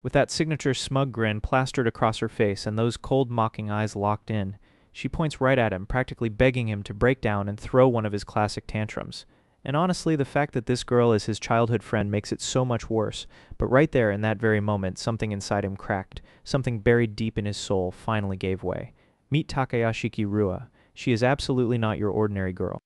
With that signature smug grin plastered across her face and those cold mocking eyes locked in, she points right at him, practically begging him to break down and throw one of his classic tantrums. And honestly, the fact that this girl is his childhood friend makes it so much worse, but right there in that very moment, something inside him cracked, something buried deep in his soul finally gave way. Meet Takayashiki Rua. She is absolutely not your ordinary girl.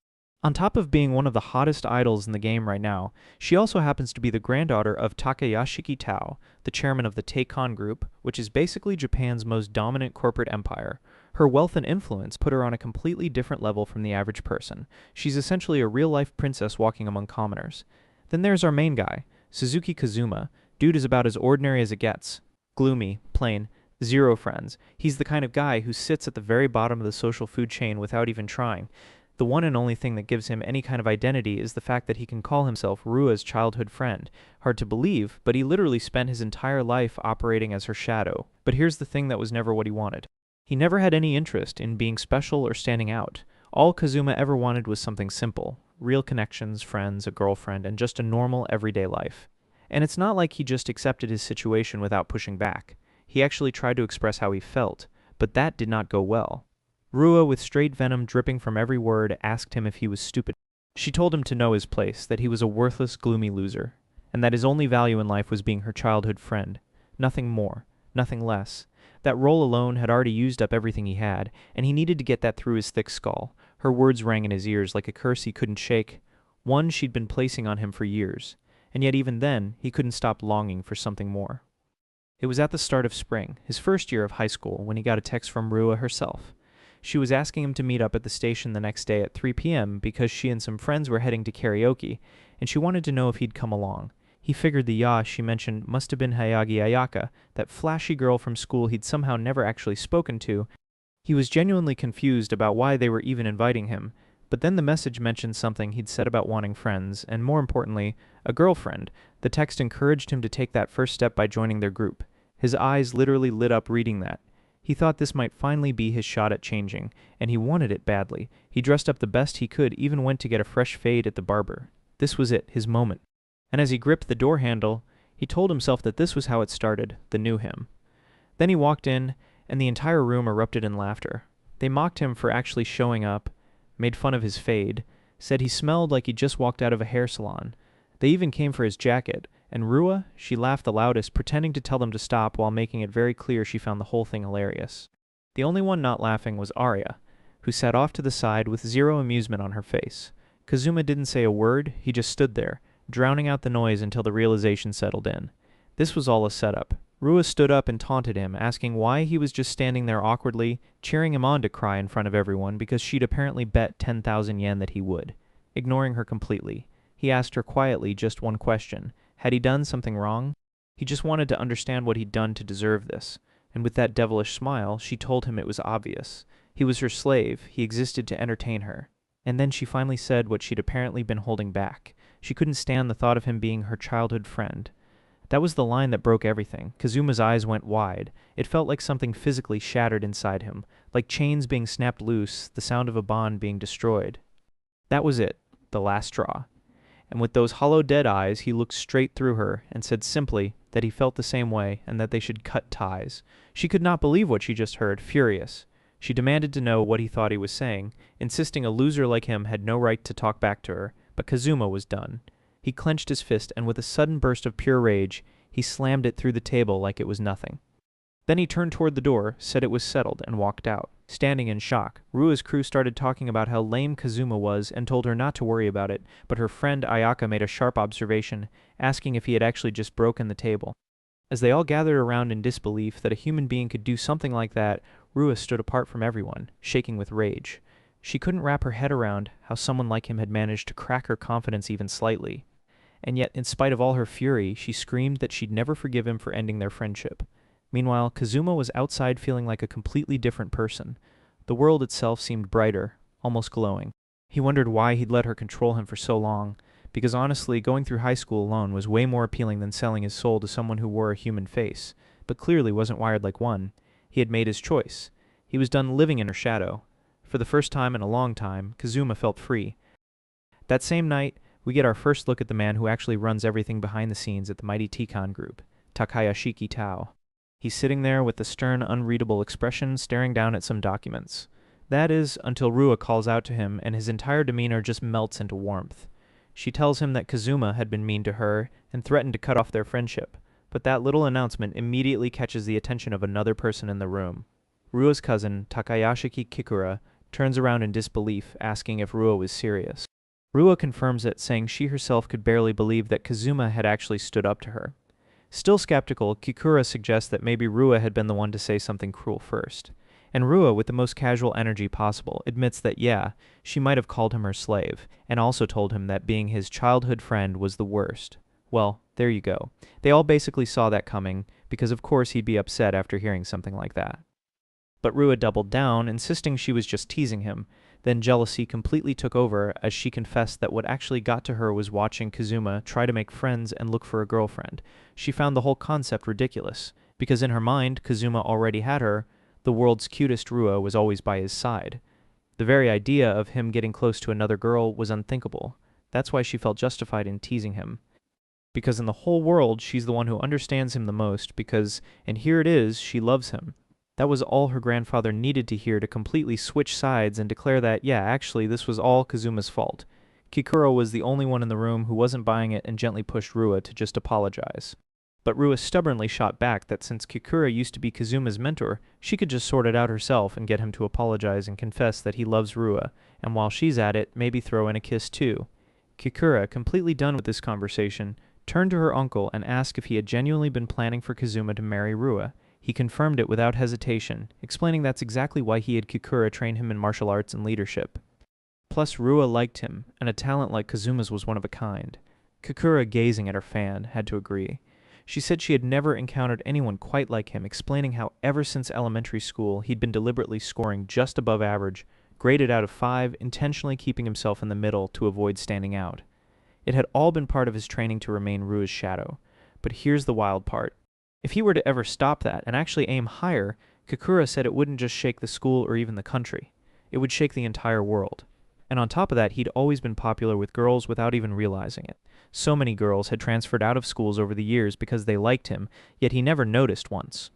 On top of being one of the hottest idols in the game right now, she also happens to be the granddaughter of Takayashiki Tao, the chairman of the Teikon Group, which is basically Japan's most dominant corporate empire. Her wealth and influence put her on a completely different level from the average person. She's essentially a real-life princess walking among commoners. Then there's our main guy, Suzuki Kazuma. Dude is about as ordinary as it gets. Gloomy, plain, zero friends. He's the kind of guy who sits at the very bottom of the social food chain without even trying. The one and only thing that gives him any kind of identity is the fact that he can call himself Rua's childhood friend. Hard to believe, but he literally spent his entire life operating as her shadow. But here's the thing that was never what he wanted. He never had any interest in being special or standing out. All Kazuma ever wanted was something simple. Real connections, friends, a girlfriend, and just a normal, everyday life. And it's not like he just accepted his situation without pushing back. He actually tried to express how he felt, but that did not go well. Rua, with straight venom dripping from every word, asked him if he was stupid. She told him to know his place, that he was a worthless, gloomy loser, and that his only value in life was being her childhood friend. Nothing more, nothing less. That role alone had already used up everything he had, and he needed to get that through his thick skull. Her words rang in his ears like a curse he couldn't shake, one she'd been placing on him for years, and yet even then, he couldn't stop longing for something more. It was at the start of spring, his first year of high school, when he got a text from Rua herself. She was asking him to meet up at the station the next day at 3 p.m. because she and some friends were heading to karaoke, and she wanted to know if he'd come along. He figured the ya she mentioned must have been Hayagi Ayaka, that flashy girl from school he'd somehow never actually spoken to. He was genuinely confused about why they were even inviting him, but then the message mentioned something he'd said about wanting friends, and more importantly, a girlfriend. The text encouraged him to take that first step by joining their group. His eyes literally lit up reading that. He thought this might finally be his shot at changing, and he wanted it badly. He dressed up the best he could, even went to get a fresh fade at the barber. This was it, his moment. And as he gripped the door handle, he told himself that this was how it started, the new him. Then he walked in, and the entire room erupted in laughter. They mocked him for actually showing up, made fun of his fade, said he smelled like he'd just walked out of a hair salon. They even came for his jacket, and Rua, she laughed the loudest, pretending to tell them to stop while making it very clear she found the whole thing hilarious. The only one not laughing was Arya, who sat off to the side with zero amusement on her face. Kazuma didn't say a word, he just stood there, drowning out the noise until the realization settled in. This was all a setup. Rua stood up and taunted him, asking why he was just standing there awkwardly, cheering him on to cry in front of everyone because she'd apparently bet 10,000 yen that he would. Ignoring her completely, he asked her quietly just one question. Had he done something wrong? He just wanted to understand what he'd done to deserve this, and with that devilish smile, she told him it was obvious. He was her slave, he existed to entertain her. And then she finally said what she'd apparently been holding back. She couldn't stand the thought of him being her childhood friend. That was the line that broke everything. Kazuma's eyes went wide. It felt like something physically shattered inside him, like chains being snapped loose, the sound of a bond being destroyed. That was it, the last straw. And with those hollow dead eyes, he looked straight through her and said simply that he felt the same way and that they should cut ties. She could not believe what she just heard, furious. She demanded to know what he thought he was saying, insisting a loser like him had no right to talk back to her, but Kazuma was done. He clenched his fist and with a sudden burst of pure rage, he slammed it through the table like it was nothing. Then he turned toward the door, said it was settled, and walked out. Standing in shock, Rua's crew started talking about how lame Kazuma was and told her not to worry about it, but her friend Ayaka made a sharp observation, asking if he had actually just broken the table. As they all gathered around in disbelief that a human being could do something like that, Rua stood apart from everyone, shaking with rage. She couldn't wrap her head around how someone like him had managed to crack her confidence even slightly. And yet, in spite of all her fury, she screamed that she'd never forgive him for ending their friendship. Meanwhile, Kazuma was outside feeling like a completely different person. The world itself seemed brighter, almost glowing. He wondered why he'd let her control him for so long, because honestly, going through high school alone was way more appealing than selling his soul to someone who wore a human face, but clearly wasn't wired like one. He had made his choice. He was done living in her shadow. For the first time in a long time, Kazuma felt free. That same night, we get our first look at the man who actually runs everything behind the scenes at the mighty Teikon Group. Takayashiki Tao. He's sitting there with a stern, unreadable expression, staring down at some documents. That is, until Rua calls out to him, and his entire demeanor just melts into warmth. She tells him that Kazuma had been mean to her and threatened to cut off their friendship, but that little announcement immediately catches the attention of another person in the room. Rua's cousin, Takayashiki Kikura, turns around in disbelief, asking if Rua was serious. Rua confirms it, saying she herself could barely believe that Kazuma had actually stood up to her. Still skeptical, Kikura suggests that maybe Rua had been the one to say something cruel first. And Rua, with the most casual energy possible, admits that yeah, she might have called him her slave, and also told him that being his childhood friend was the worst. Well, there you go. They all basically saw that coming, because of course he'd be upset after hearing something like that. But Rua doubled down, insisting she was just teasing him. Then jealousy completely took over as she confessed that what actually got to her was watching Kazuma try to make friends and look for a girlfriend. She found the whole concept ridiculous, because in her mind, Kazuma already had her. The world's cutest Rua was always by his side. The very idea of him getting close to another girl was unthinkable. That's why she felt justified in teasing him. Because in the whole world, she's the one who understands him the most, because, and here it is, she loves him. That was all her grandfather needed to hear to completely switch sides and declare that, yeah, actually, this was all Kazuma's fault. Kikura was the only one in the room who wasn't buying it and gently pushed Rua to just apologize. But Rua stubbornly shot back that since Kikura used to be Kazuma's mentor, she could just sort it out herself and get him to apologize and confess that he loves Rua, and while she's at it, maybe throw in a kiss too. Kikura, completely done with this conversation, turned to her uncle and asked if he had genuinely been planning for Kazuma to marry Rua. He confirmed it without hesitation, explaining that's exactly why he had Kikura train him in martial arts and leadership. Plus, Rua liked him, and a talent like Kazuma's was one of a kind. Kikura, gazing at her fan, had to agree. She said she had never encountered anyone quite like him, explaining how ever since elementary school he'd been deliberately scoring just above average, graded out of 5, intentionally keeping himself in the middle to avoid standing out. It had all been part of his training to remain Rua's shadow. But here's the wild part. If he were to ever stop that and actually aim higher, Kikura said it wouldn't just shake the school or even the country. It would shake the entire world. And on top of that, he'd always been popular with girls without even realizing it. So many girls had transferred out of schools over the years because they liked him, yet he never noticed once.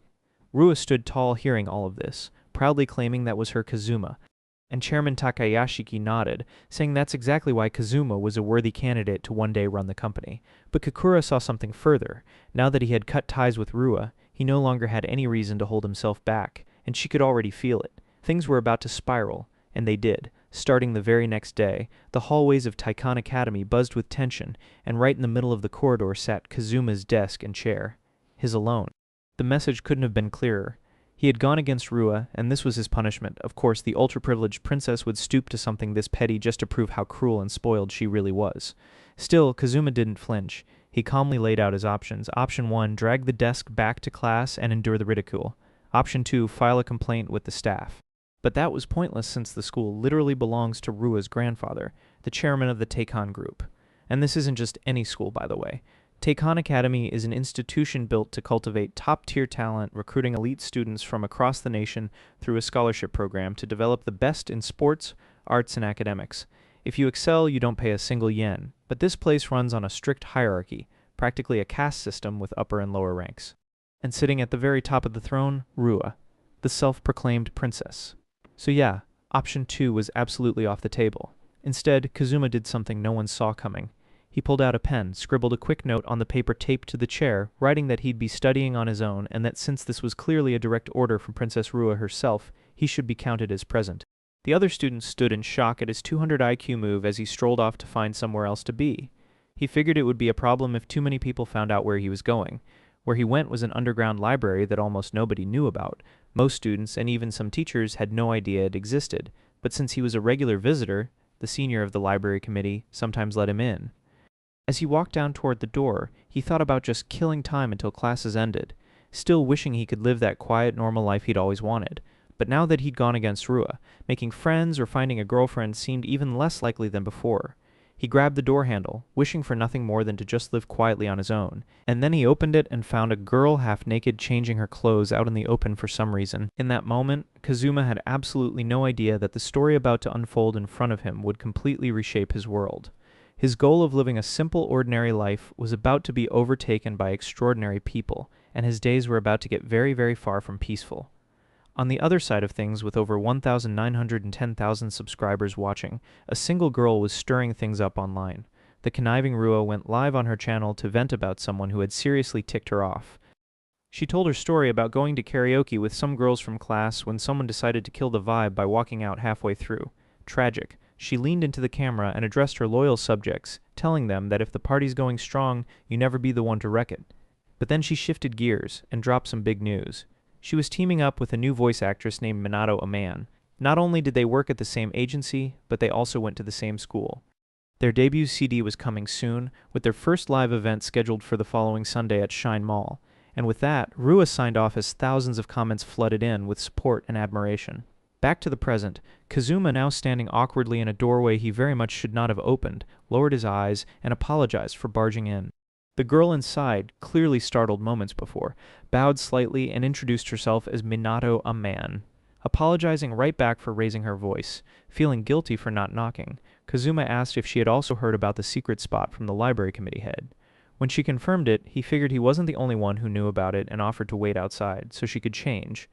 Rua stood tall hearing all of this, proudly claiming that was her Kazuma, and Chairman Takayashiki nodded, saying that's exactly why Kazuma was a worthy candidate to one day run the company. But Kikura saw something further. Now that he had cut ties with Rua, he no longer had any reason to hold himself back, and she could already feel it. Things were about to spiral, and they did. Starting the very next day, the hallways of Taikon Academy buzzed with tension, and right in the middle of the corridor sat Kazuma's desk and chair. His alone. The message couldn't have been clearer. He had gone against Rua, and this was his punishment. Of course, the ultra-privileged princess would stoop to something this petty just to prove how cruel and spoiled she really was. Still, Kazuma didn't flinch. He calmly laid out his options. Option 1, drag the desk back to class and endure the ridicule. Option 2, file a complaint with the staff. But that was pointless since the school literally belongs to Rua's grandfather, the chairman of the Taikon group. And this isn't just any school, by the way. Taikon Academy is an institution built to cultivate top-tier talent, recruiting elite students from across the nation through a scholarship program to develop the best in sports, arts, and academics. If you excel, you don't pay a single yen. But this place runs on a strict hierarchy, practically a caste system with upper and lower ranks. And sitting at the very top of the throne, Rua, the self-proclaimed princess. So yeah, option 2 was absolutely off the table. Instead, Kazuma did something no one saw coming. He pulled out a pen, scribbled a quick note on the paper taped to the chair, writing that he'd be studying on his own and that since this was clearly a direct order from Princess Rua herself, he should be counted as present. The other students stood in shock at his 200 IQ move as he strolled off to find somewhere else to be. He figured it would be a problem if too many people found out where he was going. Where he went was an underground library that almost nobody knew about. Most students, and even some teachers, had no idea it existed, but since he was a regular visitor, the senior of the library committee sometimes let him in. As he walked down toward the door, he thought about just killing time until classes ended, still wishing he could live that quiet, normal life he'd always wanted. But now that he'd gone against Rua, making friends or finding a girlfriend seemed even less likely than before. He grabbed the door handle, wishing for nothing more than to just live quietly on his own, and then he opened it and found a girl half-naked changing her clothes out in the open for some reason. In that moment, Kazuma had absolutely no idea that the story about to unfold in front of him would completely reshape his world. His goal of living a simple, ordinary life was about to be overtaken by extraordinary people, and his days were about to get very, very far from peaceful. On the other side of things, with over 1,910,000 subscribers watching, a single girl was stirring things up online. The conniving Rua went live on her channel to vent about someone who had seriously ticked her off. She told her story about going to karaoke with some girls from class when someone decided to kill the vibe by walking out halfway through. Tragic. She leaned into the camera and addressed her loyal subjects, telling them that if the party's going strong, you never be the one to wreck it. But then she shifted gears and dropped some big news. She was teaming up with a new voice actress named Minato Aman. Not only did they work at the same agency, but they also went to the same school. Their debut CD was coming soon, with their first live event scheduled for the following Sunday at Shine Mall. And with that, Rua signed off as thousands of comments flooded in with support and admiration. Back to the present, Kazuma, now standing awkwardly in a doorway he very much should not have opened, lowered his eyes and apologized for barging in. The girl inside, clearly startled moments before, bowed slightly and introduced herself as Minato Aman. Apologizing right back for raising her voice, feeling guilty for not knocking, Kazuma asked if she had also heard about the secret spot from the library committee head. When she confirmed it, he figured he wasn't the only one who knew about it and offered to wait outside, so she could change.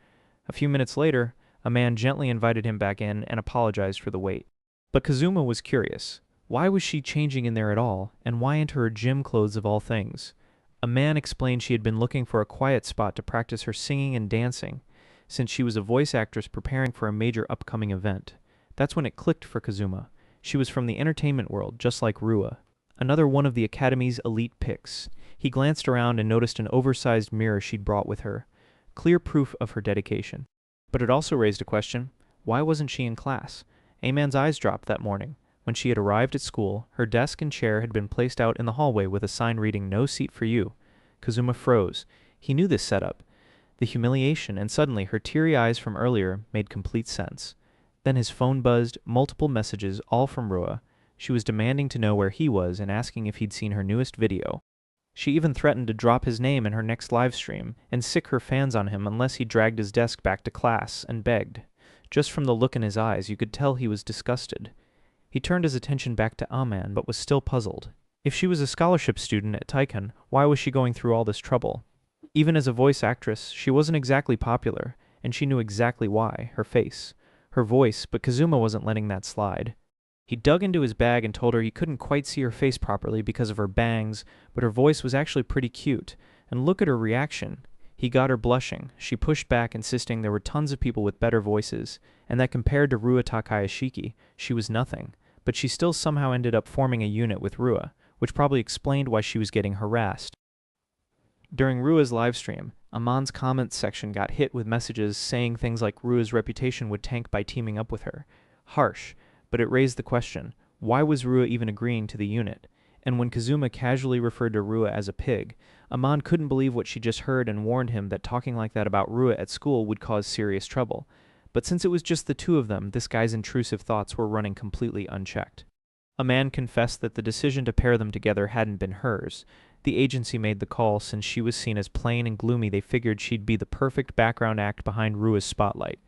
A few minutes later, a man gently invited him back in and apologized for the wait. But Kazuma was curious. Why was she changing in there at all, and why into her gym clothes of all things? A man explained she had been looking for a quiet spot to practice her singing and dancing, since she was a voice actress preparing for a major upcoming event. That's when it clicked for Kazuma. She was from the entertainment world, just like Rua. Another one of the Academy's elite picks. He glanced around and noticed an oversized mirror she'd brought with her. Clear proof of her dedication. But it also raised a question. Why wasn't she in class? A-man's eyes dropped that morning. When she had arrived at school, her desk and chair had been placed out in the hallway with a sign reading, "No seat for you." Kazuma froze. He knew this setup. The humiliation and suddenly her teary eyes from earlier made complete sense. Then his phone buzzed, multiple messages, all from Rua. She was demanding to know where he was and asking if he'd seen her newest video. She even threatened to drop his name in her next live stream and sick her fans on him unless he dragged his desk back to class and begged. Just from the look in his eyes, you could tell he was disgusted. He turned his attention back to Aman, but was still puzzled. If she was a scholarship student at Taikon, why was she going through all this trouble? Even as a voice actress, she wasn't exactly popular, and she knew exactly why, her face, her voice, but Kazuma wasn't letting that slide. He dug into his bag and told her he couldn't quite see her face properly because of her bangs, but her voice was actually pretty cute, and look at her reaction. He got her blushing. She pushed back, insisting there were tons of people with better voices, and that compared to Rua Takayashiki, she was nothing, but she still somehow ended up forming a unit with Rua, which probably explained why she was getting harassed. During Rua's livestream, Aman's comments section got hit with messages saying things like Rua's reputation would tank by teaming up with her. Harsh, but it raised the question, why was Rua even agreeing to the unit? And when Kazuma casually referred to Rua as a pig, Aman couldn't believe what she just heard and warned him that talking like that about Rua at school would cause serious trouble. But since it was just the two of them, this guy's intrusive thoughts were running completely unchecked. Aman confessed that the decision to pair them together hadn't been hers. The agency made the call since she was seen as plain and gloomy. They figured she'd be the perfect background act behind Rua's spotlight.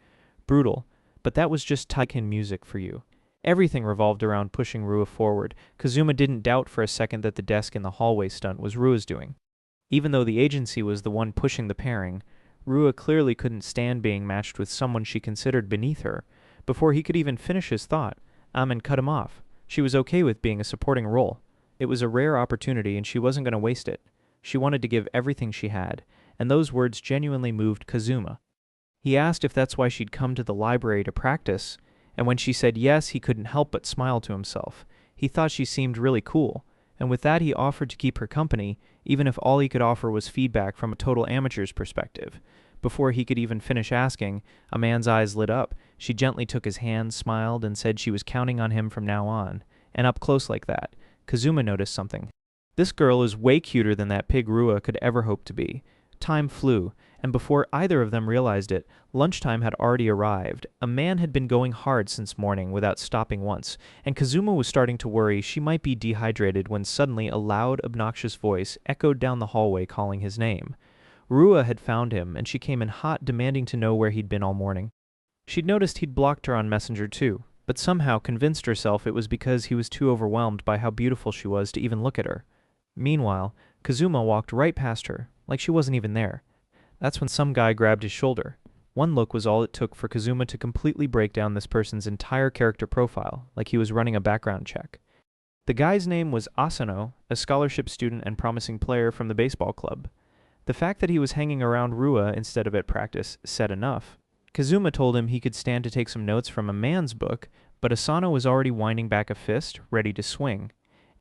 Brutal, but that was just Taikon music for you. Everything revolved around pushing Rua forward. Kazuma didn't doubt for a second that the desk in the hallway stunt was Rua's doing. Even though the agency was the one pushing the pairing, Rua clearly couldn't stand being matched with someone she considered beneath her. Before he could even finish his thought, Aman cut him off. She was okay with being a supporting role. It was a rare opportunity and she wasn't going to waste it. She wanted to give everything she had, and those words genuinely moved Kazuma. He asked if that's why she'd come to the library to practice, and when she said yes, he couldn't help but smile to himself. He thought she seemed really cool, and with that he offered to keep her company, even if all he could offer was feedback from a total amateur's perspective. Before he could even finish asking, a man's eyes lit up. She gently took his hand, smiled, and said she was counting on him from now on. And up close like that, Kazuma noticed something. This girl is way cuter than that pig Rua could ever hope to be. Time flew, and before either of them realized it, lunchtime had already arrived. A man had been going hard since morning without stopping once, and Kazuma was starting to worry she might be dehydrated when suddenly a loud, obnoxious voice echoed down the hallway calling his name. Rua had found him, and she came in hot, demanding to know where he'd been all morning. She'd noticed he'd blocked her on Messenger too. but somehow convinced herself it was because he was too overwhelmed by how beautiful she was to even look at her. Meanwhile, Kazuma walked right past her, like she wasn't even there. That's when some guy grabbed his shoulder. One look was all it took for Kazuma to completely break down this person's entire character profile, like he was running a background check. The guy's name was Asano, a scholarship student and promising player from the baseball club. The fact that he was hanging around Rua instead of at practice said enough. Kazuma told him he could stand to take some notes from a man's book, but Asano was already winding back a fist, ready to swing.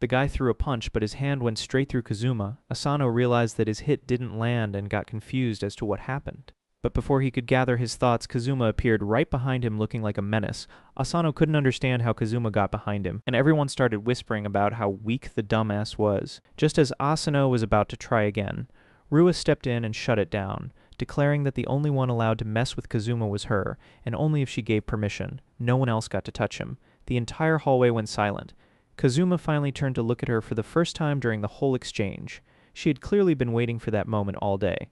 The guy threw a punch, but his hand went straight through Kazuma. Asano realized that his hit didn't land and got confused as to what happened. But before he could gather his thoughts, Kazuma appeared right behind him looking like a menace. Asano couldn't understand how Kazuma got behind him, and everyone started whispering about how weak the dumbass was. Just as Asano was about to try again, Rua stepped in and shut it down, declaring that the only one allowed to mess with Kazuma was her, and only if she gave permission. No one else got to touch him. The entire hallway went silent. Kazuma finally turned to look at her for the first time during the whole exchange. She had clearly been waiting for that moment all day.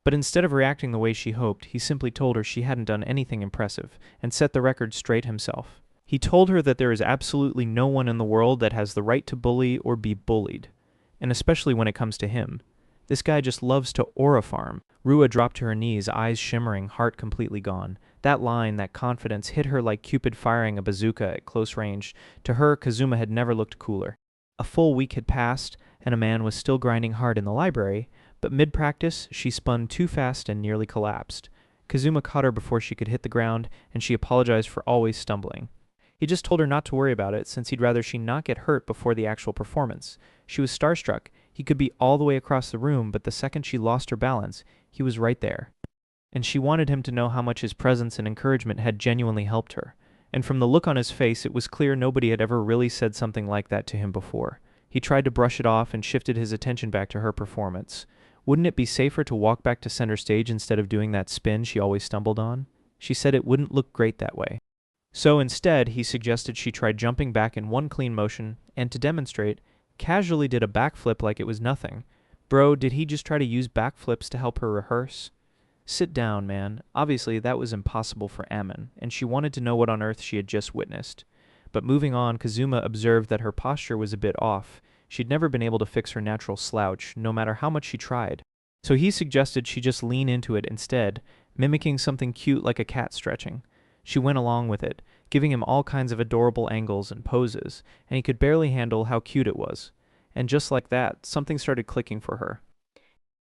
But instead of reacting the way she hoped, he simply told her she hadn't done anything impressive, and set the record straight himself. He told her that there is absolutely no one in the world that has the right to bully or be bullied, and especially when it comes to him. This guy just loves to aura farm. Rua dropped to her knees, eyes shimmering, heart completely gone. That line, that confidence, hit her like Cupid firing a bazooka at close range. To her, Kazuma had never looked cooler. A full week had passed, and a man was still grinding hard in the library, but mid-practice, she spun too fast and nearly collapsed. Kazuma caught her before she could hit the ground, and she apologized for always stumbling. He just told her not to worry about it, since he'd rather she not get hurt before the actual performance. She was starstruck. He could be all the way across the room, but the second she lost her balance, he was right there. And she wanted him to know how much his presence and encouragement had genuinely helped her. And from the look on his face, it was clear nobody had ever really said something like that to him before. He tried to brush it off and shifted his attention back to her performance. Wouldn't it be safer to walk back to center stage instead of doing that spin she always stumbled on? She said it wouldn't look great that way. So instead, he suggested she try jumping back in one clean motion, and to demonstrate, casually did a backflip like it was nothing. Bro, did he just try to use backflips to help her rehearse? Sit down, man. Obviously, that was impossible for Ammon, and she wanted to know what on earth she had just witnessed. But moving on, Kazuma observed that her posture was a bit off. She'd never been able to fix her natural slouch, no matter how much she tried. So he suggested she just lean into it instead, mimicking something cute like a cat stretching. She went along with it, giving him all kinds of adorable angles and poses, and he could barely handle how cute it was. And just like that, something started clicking for her.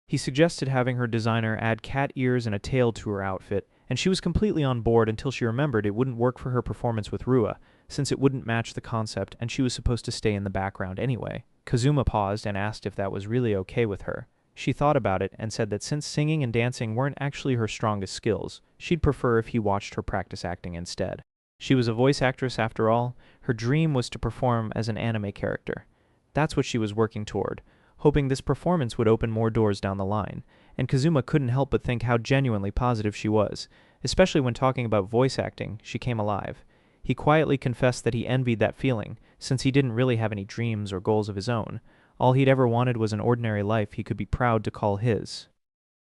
He suggested having her designer add cat ears and a tail to her outfit, and she was completely on board until she remembered it wouldn't work for her performance with Rua, since it wouldn't match the concept and she was supposed to stay in the background anyway. Kazuma paused and asked if that was really okay with her. She thought about it and said that since singing and dancing weren't actually her strongest skills, she'd prefer if he watched her practice acting instead. She was a voice actress after all. Her dream was to perform as an anime character. That's what she was working toward, hoping this performance would open more doors down the line, and Kazuma couldn't help but think how genuinely positive she was. Especially when talking about voice acting, she came alive. He quietly confessed that he envied that feeling, since he didn't really have any dreams or goals of his own. All he'd ever wanted was an ordinary life he could be proud to call his.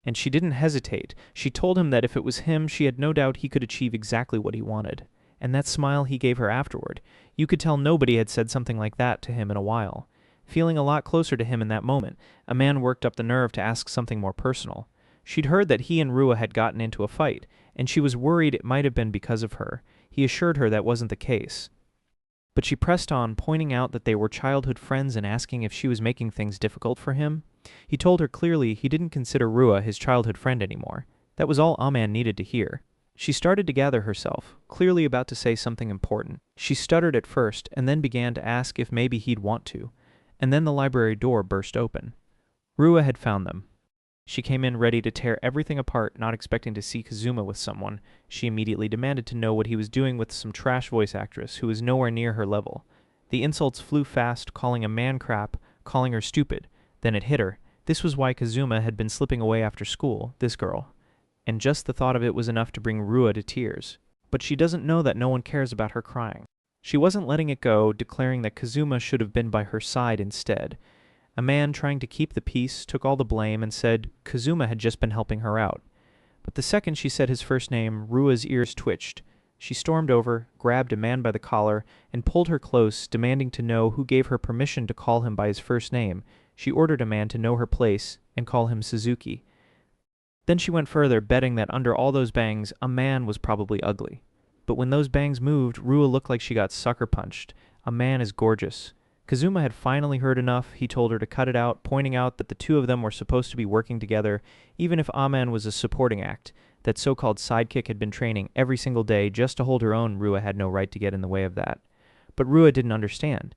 And she didn't hesitate. She told him that if it was him, she had no doubt he could achieve exactly what he wanted. And that smile he gave her afterward, you could tell nobody had said something like that to him in a while. Feeling a lot closer to him in that moment, a man worked up the nerve to ask something more personal. She'd heard that he and Rua had gotten into a fight, and she was worried it might have been because of her. He assured her that wasn't the case. But she pressed on, pointing out that they were childhood friends and asking if she was making things difficult for him. He told her clearly he didn't consider Rua his childhood friend anymore. That was all Aman needed to hear. She started to gather herself, clearly about to say something important. She stuttered at first, and then began to ask if maybe he'd want to. And then the library door burst open. Rua had found them. She came in ready to tear everything apart, not expecting to see Kazuma with someone. She immediately demanded to know what he was doing with some trash voice actress who was nowhere near her level. The insults flew fast, calling a man crap, calling her stupid. Then it hit her. This was why Kazuma had been slipping away after school, this girl. And just the thought of it was enough to bring Rua to tears. But she doesn't know that no one cares about her crying. She wasn't letting it go, declaring that Kazuma should have been by her side instead. A man trying to keep the peace took all the blame and said Kazuma had just been helping her out. But the second she said his first name, Rua's ears twitched. She stormed over, grabbed a man by the collar, and pulled her close, demanding to know who gave her permission to call him by his first name. She ordered a man to know her place and call him Suzuki. Then she went further, betting that under all those bangs, a man was probably ugly. But when those bangs moved, Rua looked like she got sucker punched. A man is gorgeous. Kazuma had finally heard enough. He told her to cut it out, pointing out that the two of them were supposed to be working together, even if Aman was a supporting act. That so-called sidekick had been training every single day just to hold her own. Rua had no right to get in the way of that. But Rua didn't understand.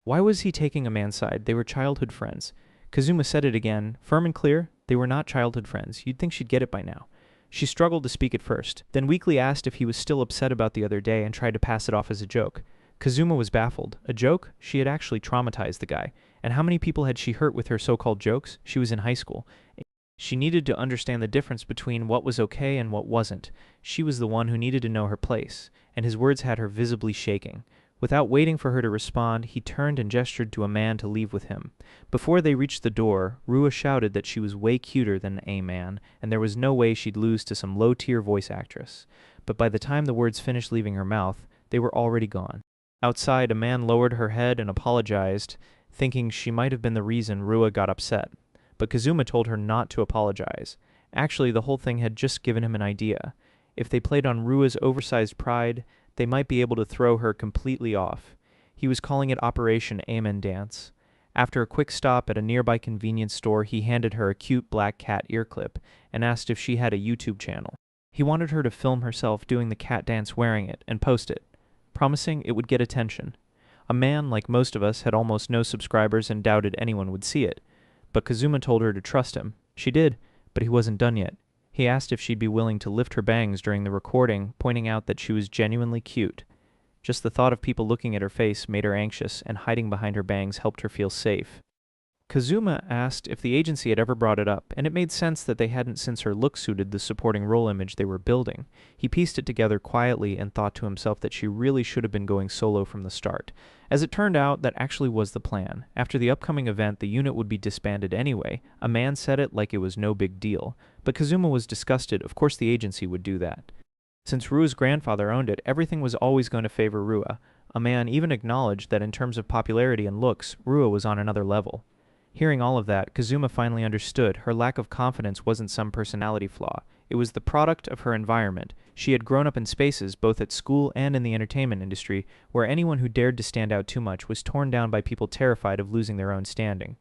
Why was he taking a man's side? They were childhood friends. Kazuma said it again, firm and clear. They were not childhood friends. You'd think she'd get it by now. She struggled to speak at first, then weakly asked if he was still upset about the other day and tried to pass it off as a joke. Kazuma was baffled. A joke? She had actually traumatized the guy. And how many people had she hurt with her so-called jokes? She was in high school. She needed to understand the difference between what was okay and what wasn't. She was the one who needed to know her place, and his words had her visibly shaking. Without waiting for her to respond, he turned and gestured to a man to leave with him. Before they reached the door, Rua shouted that she was way cuter than a man, and there was no way she'd lose to some low-tier voice actress. But by the time the words finished leaving her mouth, they were already gone. Outside, a man lowered her head and apologized, thinking she might have been the reason Rua got upset. But Kazuma told her not to apologize. Actually, the whole thing had just given him an idea. If they played on Rua's oversized pride, they might be able to throw her completely off. He was calling it Operation Amen Dance. After a quick stop at a nearby convenience store, he handed her a cute black cat ear clip and asked if she had a YouTube channel. He wanted her to film herself doing the cat dance wearing it and post it, promising it would get attention. A man, like most of us, had almost no subscribers and doubted anyone would see it. But Kazuma told her to trust him. She did, but he wasn't done yet. He asked if she'd be willing to lift her bangs during the recording, pointing out that she was genuinely cute. Just the thought of people looking at her face made her anxious, and hiding behind her bangs helped her feel safe. Kazuma asked if the agency had ever brought it up, and it made sense that they hadn't since her look suited the supporting role image they were building. He pieced it together quietly and thought to himself that she really should have been going solo from the start. As it turned out, that actually was the plan. After the upcoming event, the unit would be disbanded anyway. A man said it like it was no big deal. But Kazuma was disgusted. Of course the agency would do that. Since Rua's grandfather owned it, everything was always going to favor Rua. A man even acknowledged that in terms of popularity and looks, Rua was on another level. Hearing all of that, Kazuma finally understood her lack of confidence wasn't some personality flaw. It was the product of her environment. She had grown up in spaces, both at school and in the entertainment industry, where anyone who dared to stand out too much was torn down by people terrified of losing their own standing.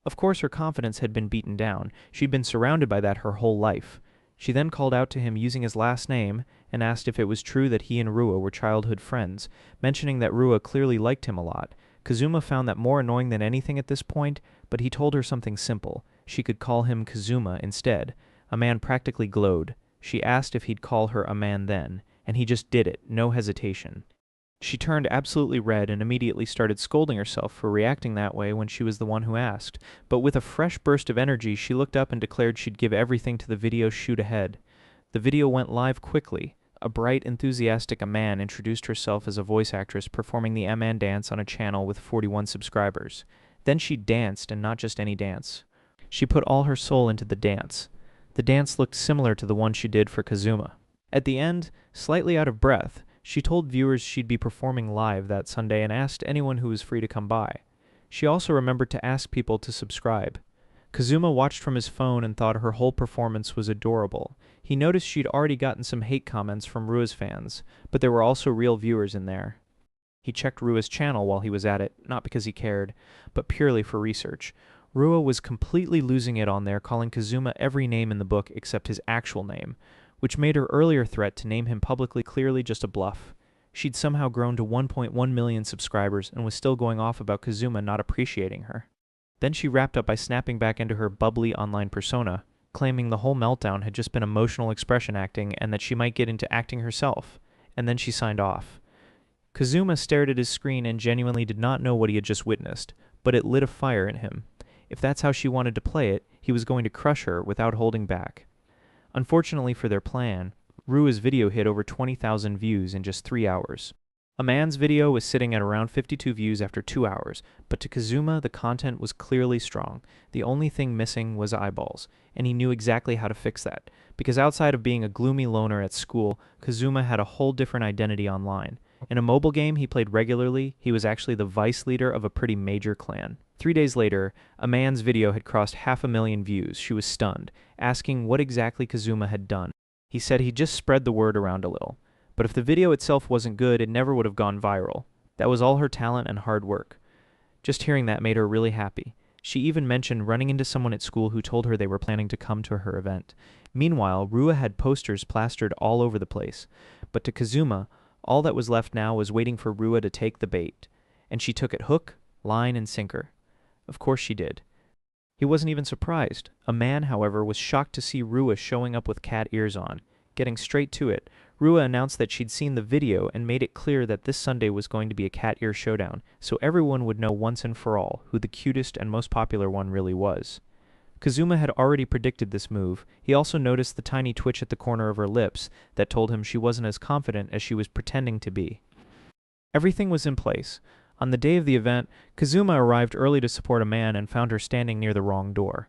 Of course, her confidence had been beaten down. She'd been surrounded by that her whole life. She then called out to him using his last name and asked if it was true that he and Rua were childhood friends, mentioning that Rua clearly liked him a lot. Kazuma found that more annoying than anything at this point, but he told her something simple. She could call him Kazuma instead. A man practically glowed. She asked if he'd call her a man then, and he just did it, no hesitation. She turned absolutely red and immediately started scolding herself for reacting that way when she was the one who asked. But with a fresh burst of energy, she looked up and declared she'd give everything to the video shoot ahead. The video went live quickly. A bright, enthusiastic Aman introduced herself as a voice actress performing the Aman dance on a channel with 41 subscribers. Then she danced, and not just any dance. She put all her soul into the dance. The dance looked similar to the one she did for Kazuma. At the end, slightly out of breath, she told viewers she'd be performing live that Sunday and asked anyone who was free to come by. She also remembered to ask people to subscribe. Kazuma watched from his phone and thought her whole performance was adorable. He noticed she'd already gotten some hate comments from Rua's fans, but there were also real viewers in there. He checked Rua's channel while he was at it, not because he cared, but purely for research. Rua was completely losing it on there, calling Kazuma every name in the book except his actual name, which made her earlier threat to name him publicly clearly just a bluff. She'd somehow grown to 1.1 million subscribers and was still going off about Kazuma not appreciating her. Then she wrapped up by snapping back into her bubbly online persona, claiming the whole meltdown had just been emotional expression acting and that she might get into acting herself. And then she signed off. Kazuma stared at his screen and genuinely did not know what he had just witnessed, but it lit a fire in him. If that's how she wanted to play it, he was going to crush her without holding back. Unfortunately for their plan, Rua's video hit over 20,000 views in just 3 hours. A man's video was sitting at around 52 views after 2 hours, but to Kazuma the content was clearly strong. The only thing missing was eyeballs, and he knew exactly how to fix that. because outside of being a gloomy loner at school, Kazuma had a whole different identity online. In a mobile game he played regularly, he was actually the vice leader of a pretty major clan. 3 days later, a man's video had crossed 500,000 views. She was stunned, asking what exactly Kazuma had done. He said he'd just spread the word around a little. But if the video itself wasn't good, it never would have gone viral. That was all her talent and hard work. Just hearing that made her really happy. She even mentioned running into someone at school who told her they were planning to come to her event. Meanwhile, Rua had posters plastered all over the place. But to Kazuma, all that was left now was waiting for Rua to take the bait. And she took it hook, line, and sinker. Of course she did. He wasn't even surprised. A man, however, was shocked to see Rua showing up with cat ears on. Getting straight to it, Rua announced that she'd seen the video and made it clear that this Sunday was going to be a cat ear showdown, so everyone would know once and for all who the cutest and most popular one really was. Kazuma had already predicted this move. He also noticed the tiny twitch at the corner of her lips that told him she wasn't as confident as she was pretending to be. Everything was in place. On the day of the event, Kazuma arrived early to support a man and found her standing near the wrong door.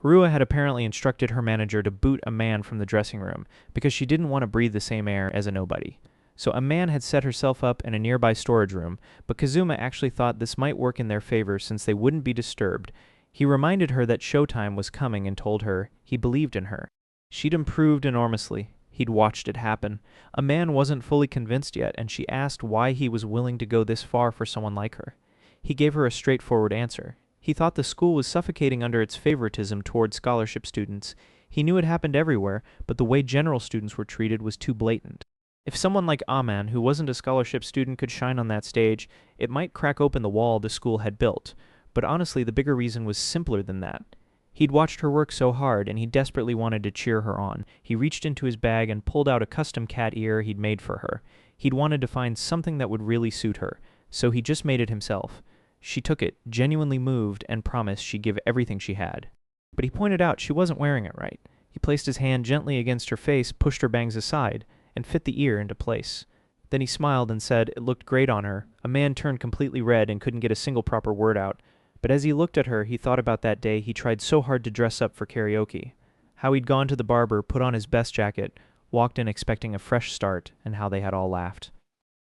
Rua had apparently instructed her manager to boot a man from the dressing room because she didn't want to breathe the same air as a nobody. So a man had set herself up in a nearby storage room, but Kazuma actually thought this might work in their favor since they wouldn't be disturbed. He reminded her that showtime was coming and told her he believed in her. She'd improved enormously. He'd watched it happen. A man wasn't fully convinced yet, and she asked why he was willing to go this far for someone like her. He gave her a straightforward answer. He thought the school was suffocating under its favoritism toward scholarship students. He knew it happened everywhere, but the way general students were treated was too blatant. If someone like Aman, who wasn't a scholarship student, could shine on that stage, it might crack open the wall the school had built. But honestly, the bigger reason was simpler than that. He'd watched her work so hard, and he desperately wanted to cheer her on. He reached into his bag and pulled out a custom cat ear he'd made for her. He'd wanted to find something that would really suit her, so he just made it himself. She took it, genuinely moved, and promised she'd give everything she had. But he pointed out she wasn't wearing it right. He placed his hand gently against her face, pushed her bangs aside, and fit the ear into place. Then he smiled and said it looked great on her. A man turned completely red and couldn't get a single proper word out. But as he looked at her, he thought about that day he tried so hard to dress up for karaoke. How he'd gone to the barber, put on his best jacket, walked in expecting a fresh start, and how they had all laughed.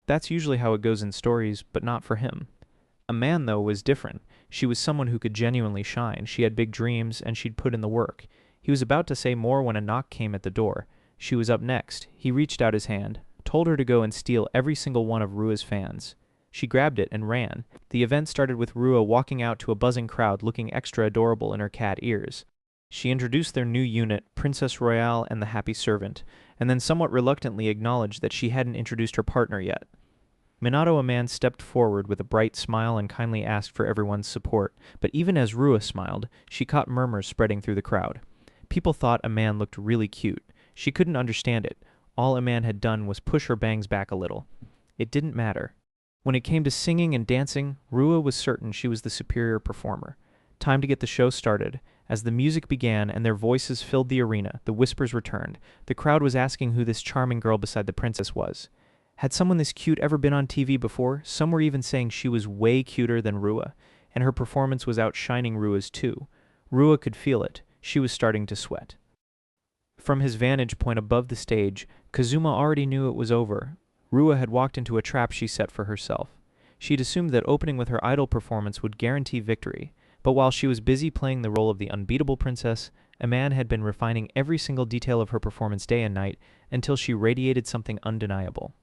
That's usually how it goes in stories, but not for him. A man, though, was different. She was someone who could genuinely shine. She had big dreams, and she'd put in the work. He was about to say more when a knock came at the door. She was up next. He reached out his hand, told her to go and steal every single one of Rua's fans. She grabbed it and ran. The event started with Rua walking out to a buzzing crowd looking extra adorable in her cat ears. She introduced their new unit, Princess Royale and the Happy Servant, and then somewhat reluctantly acknowledged that she hadn't introduced her partner yet. Minato, a man, stepped forward with a bright smile and kindly asked for everyone's support, but even as Rua smiled, she caught murmurs spreading through the crowd. People thought a man looked really cute. She couldn't understand it. All a man had done was push her bangs back a little. It didn't matter. When it came to singing and dancing, Rua was certain she was the superior performer. Time to get the show started. As the music began and their voices filled the arena, the whispers returned. The crowd was asking who this charming girl beside the princess was. Had someone this cute ever been on TV before? Some were even saying she was way cuter than Rua, and her performance was outshining Rua's too. Rua could feel it. She was starting to sweat. From his vantage point above the stage, Kazuma already knew it was over. Rua had walked into a trap she set for herself. She'd assumed that opening with her idol performance would guarantee victory, but while she was busy playing the role of the unbeatable princess, a man had been refining every single detail of her performance day and night until she radiated something undeniable.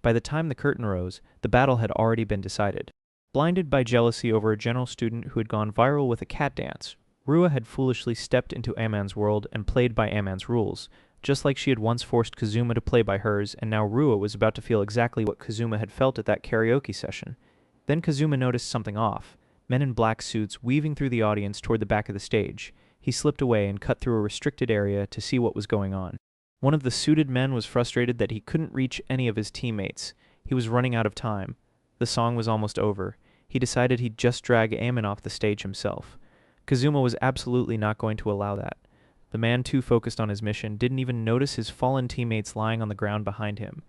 By the time the curtain rose, the battle had already been decided. Blinded by jealousy over a general student who had gone viral with a cat dance, Rua had foolishly stepped into Aman's world and played by Aman's rules, just like she had once forced Kazuma to play by hers, and now Rua was about to feel exactly what Kazuma had felt at that karaoke session. Then Kazuma noticed something off. Men in black suits weaving through the audience toward the back of the stage. He slipped away and cut through a restricted area to see what was going on. One of the suited men was frustrated that he couldn't reach any of his teammates. He was running out of time. The song was almost over. He decided he'd just drag Aman off the stage himself. Kazuma was absolutely not going to allow that. The man, too focused on his mission, didn't even notice his fallen teammates lying on the ground behind him.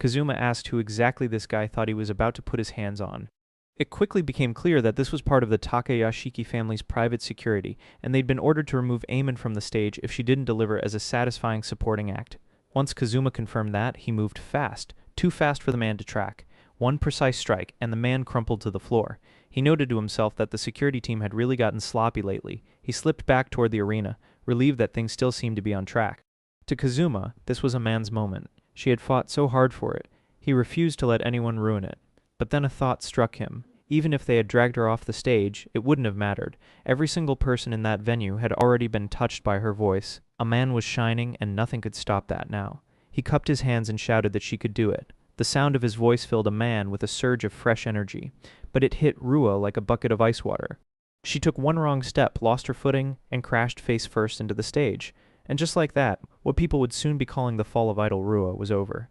Kazuma asked who exactly this guy thought he was about to put his hands on. It quickly became clear that this was part of the Takayashiki family's private security, and they'd been ordered to remove Eamon from the stage if she didn't deliver as a satisfying supporting act. Once Kazuma confirmed that, he moved fast, too fast for the man to track. One precise strike, and the man crumpled to the floor. He noted to himself that the security team had really gotten sloppy lately. He slipped back toward the arena, relieved that things still seemed to be on track. To Kazuma, this was a man's moment. She had fought so hard for it. He refused to let anyone ruin it. But then a thought struck him. Even if they had dragged her off the stage, it wouldn't have mattered. Every single person in that venue had already been touched by her voice. A man was shining, and nothing could stop that now. He cupped his hands and shouted that she could do it. The sound of his voice filled a man with a surge of fresh energy, but it hit Rua like a bucket of ice water. She took one wrong step, lost her footing, and crashed face first into the stage. And just like that, what people would soon be calling the fall of idol Rua was over.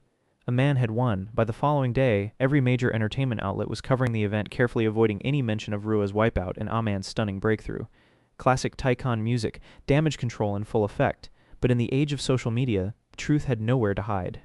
A man had won. By the following day, every major entertainment outlet was covering the event, carefully avoiding any mention of Rua's wipeout and Aman's stunning breakthrough. Classic Taikon music, damage control in full effect. But in the age of social media, truth had nowhere to hide.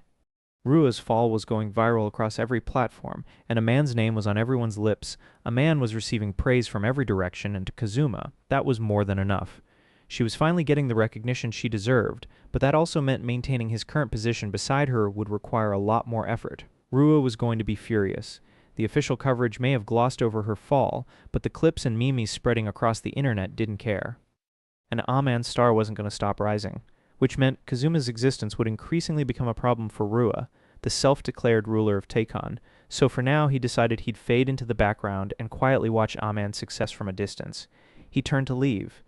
Rua's fall was going viral across every platform, and a man's name was on everyone's lips. A man was receiving praise from every direction, and to Kazuma, that was more than enough. She was finally getting the recognition she deserved, but that also meant maintaining his current position beside her would require a lot more effort. Rua was going to be furious. The official coverage may have glossed over her fall, but the clips and memes spreading across the internet didn't care. And Aman's star wasn't going to stop rising, which meant Kazuma's existence would increasingly become a problem for Rua, the self-declared ruler of Taikon. So for now, he decided he'd fade into the background and quietly watch Aman's success from a distance. He turned to leave.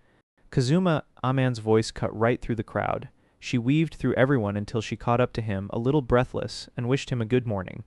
Kazuma, Aman's voice cut right through the crowd. She weaved through everyone until she caught up to him, a little breathless, and wished him a good morning.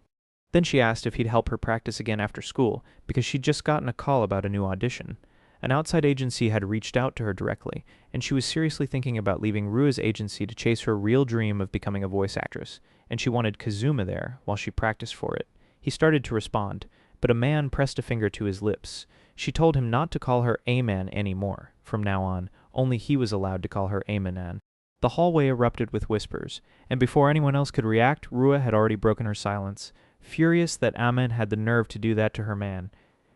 Then she asked if he'd help her practice again after school, because she'd just gotten a call about a new audition. An outside agency had reached out to her directly, and she was seriously thinking about leaving Rua's agency to chase her real dream of becoming a voice actress, and she wanted Kazuma there while she practiced for it. He started to respond, but a man pressed a finger to his lips. She told him not to call her A-man anymore. From now on, only he was allowed to call her A-manan. The hallway erupted with whispers, and before anyone else could react, Rua had already broken her silence, furious that Aman had the nerve to do that to her man.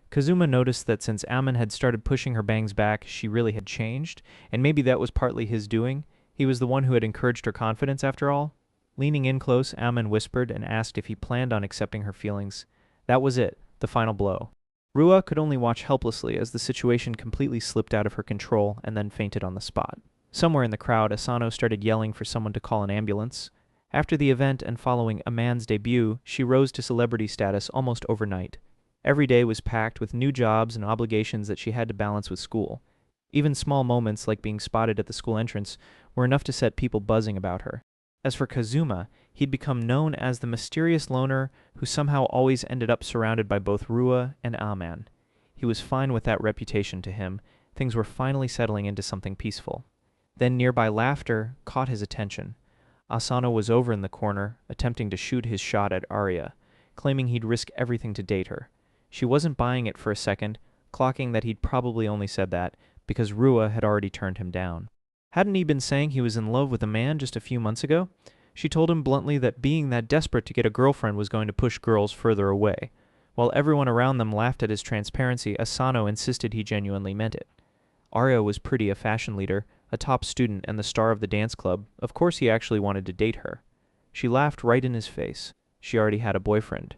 Kazuma noticed that since Aman had started pushing her bangs back, she really had changed, and maybe that was partly his doing. He was the one who had encouraged her confidence after all. Leaning in close, Aman whispered and asked if he planned on accepting her feelings. That was it, the final blow. Rua could only watch helplessly as the situation completely slipped out of her control and then fainted on the spot. Somewhere in the crowd, Asano started yelling for someone to call an ambulance. After the event and following Aman's debut, she rose to celebrity status almost overnight. Every day was packed with new jobs and obligations that she had to balance with school. Even small moments like being spotted at the school entrance were enough to set people buzzing about her. As for Kazuma, he'd become known as the mysterious loner who somehow always ended up surrounded by both Rua and Aman. He was fine with that reputation to him. Things were finally settling into something peaceful. Then nearby laughter caught his attention. Asano was over in the corner, attempting to shoot his shot at Arya, claiming he'd risk everything to date her. She wasn't buying it for a second, clocking that he'd probably only said that because Rua had already turned him down. Hadn't he been saying he was in love with a man just a few months ago? She told him bluntly that being that desperate to get a girlfriend was going to push girls further away. While everyone around them laughed at his transparency, Asano insisted he genuinely meant it. Arya was pretty, a fashion leader, a top student, and the star of the dance club. Of course he actually wanted to date her. She laughed right in his face. She already had a boyfriend.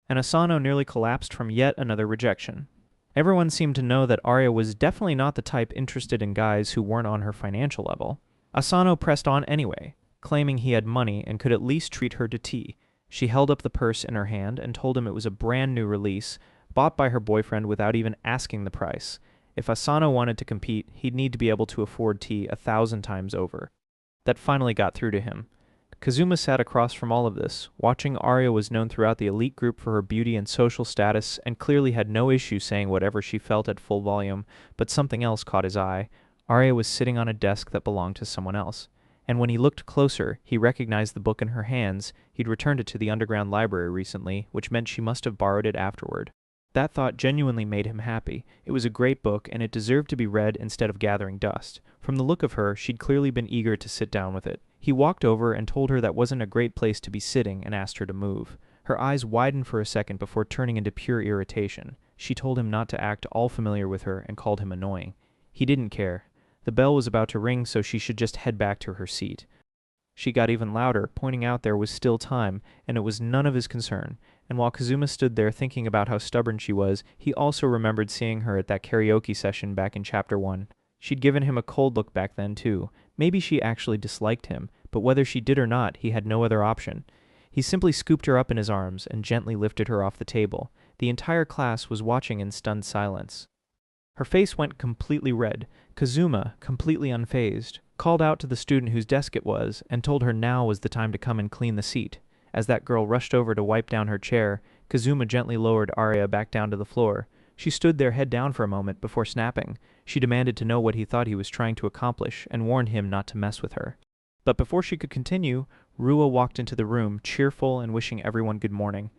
And Asano nearly collapsed from yet another rejection. Everyone seemed to know that Arya was definitely not the type interested in guys who weren't on her financial level. Asano pressed on anyway, claiming he had money and could at least treat her to tea. She held up the purse in her hand and told him it was a brand new release, bought by her boyfriend without even asking the price. If Asano wanted to compete, he'd need to be able to afford tea 1,000 times over. That finally got through to him. Kazuma sat across from all of this. Watching Arya was known throughout the elite group for her beauty and social status, and clearly had no issue saying whatever she felt at full volume, but something else caught his eye. Arya was sitting on a desk that belonged to someone else. And when he looked closer, he recognized the book in her hands. He'd returned it to the underground library recently, which meant she must have borrowed it afterward. That thought genuinely made him happy. It was a great book, and it deserved to be read instead of gathering dust. From the look of her, she'd clearly been eager to sit down with it. He walked over and told her that wasn't a great place to be sitting and asked her to move. Her eyes widened for a second before turning into pure irritation. She told him not to act all familiar with her and called him annoying. He didn't care. The bell was about to ring, so she should just head back to her seat. She got even louder, pointing out there was still time, and it was none of his concern. And while Kazuma stood there thinking about how stubborn she was, he also remembered seeing her at that karaoke session back in Chapter 1. She'd given him a cold look back then, too. Maybe she actually disliked him, but whether she did or not, he had no other option. He simply scooped her up in his arms and gently lifted her off the table. The entire class was watching in stunned silence. Her face went completely red. Kazuma, completely unfazed, called out to the student whose desk it was and told her now was the time to come and clean the seat. As that girl rushed over to wipe down her chair, Kazuma gently lowered Arya back down to the floor. She stood there head down for a moment before snapping. She demanded to know what he thought he was trying to accomplish and warned him not to mess with her. But before she could continue, Rua walked into the room, cheerful and wishing everyone good morning.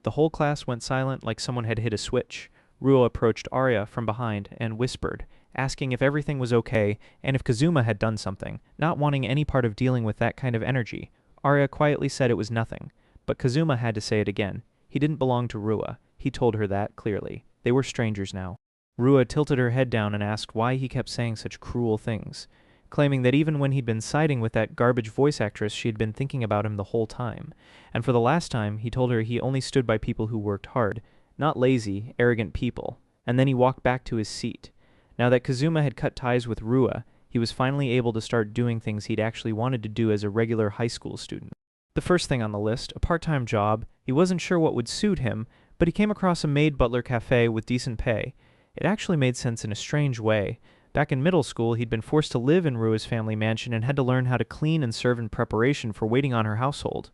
The whole class went silent like someone had hit a switch. Rua approached Arya from behind and whispered, asking if everything was okay and if Kazuma had done something, not wanting any part of dealing with that kind of energy. Arya quietly said it was nothing, but Kazuma had to say it again. He didn't belong to Rua. He told her that clearly. They were strangers now. Rua tilted her head down and asked why he kept saying such cruel things, claiming that even when he'd been siding with that garbage voice actress, she had been thinking about him the whole time. And for the last time, he told her he only stood by people who worked hard, not lazy, arrogant people. And then he walked back to his seat. Now that Kazuma had cut ties with Rua, he was finally able to start doing things he'd actually wanted to do as a regular high school student. The first thing on the list, a part-time job. He wasn't sure what would suit him, but he came across a maid butler cafe with decent pay. It actually made sense in a strange way. Back in middle school, he'd been forced to live in Rua's family mansion and had to learn how to clean and serve in preparation for waiting on her household.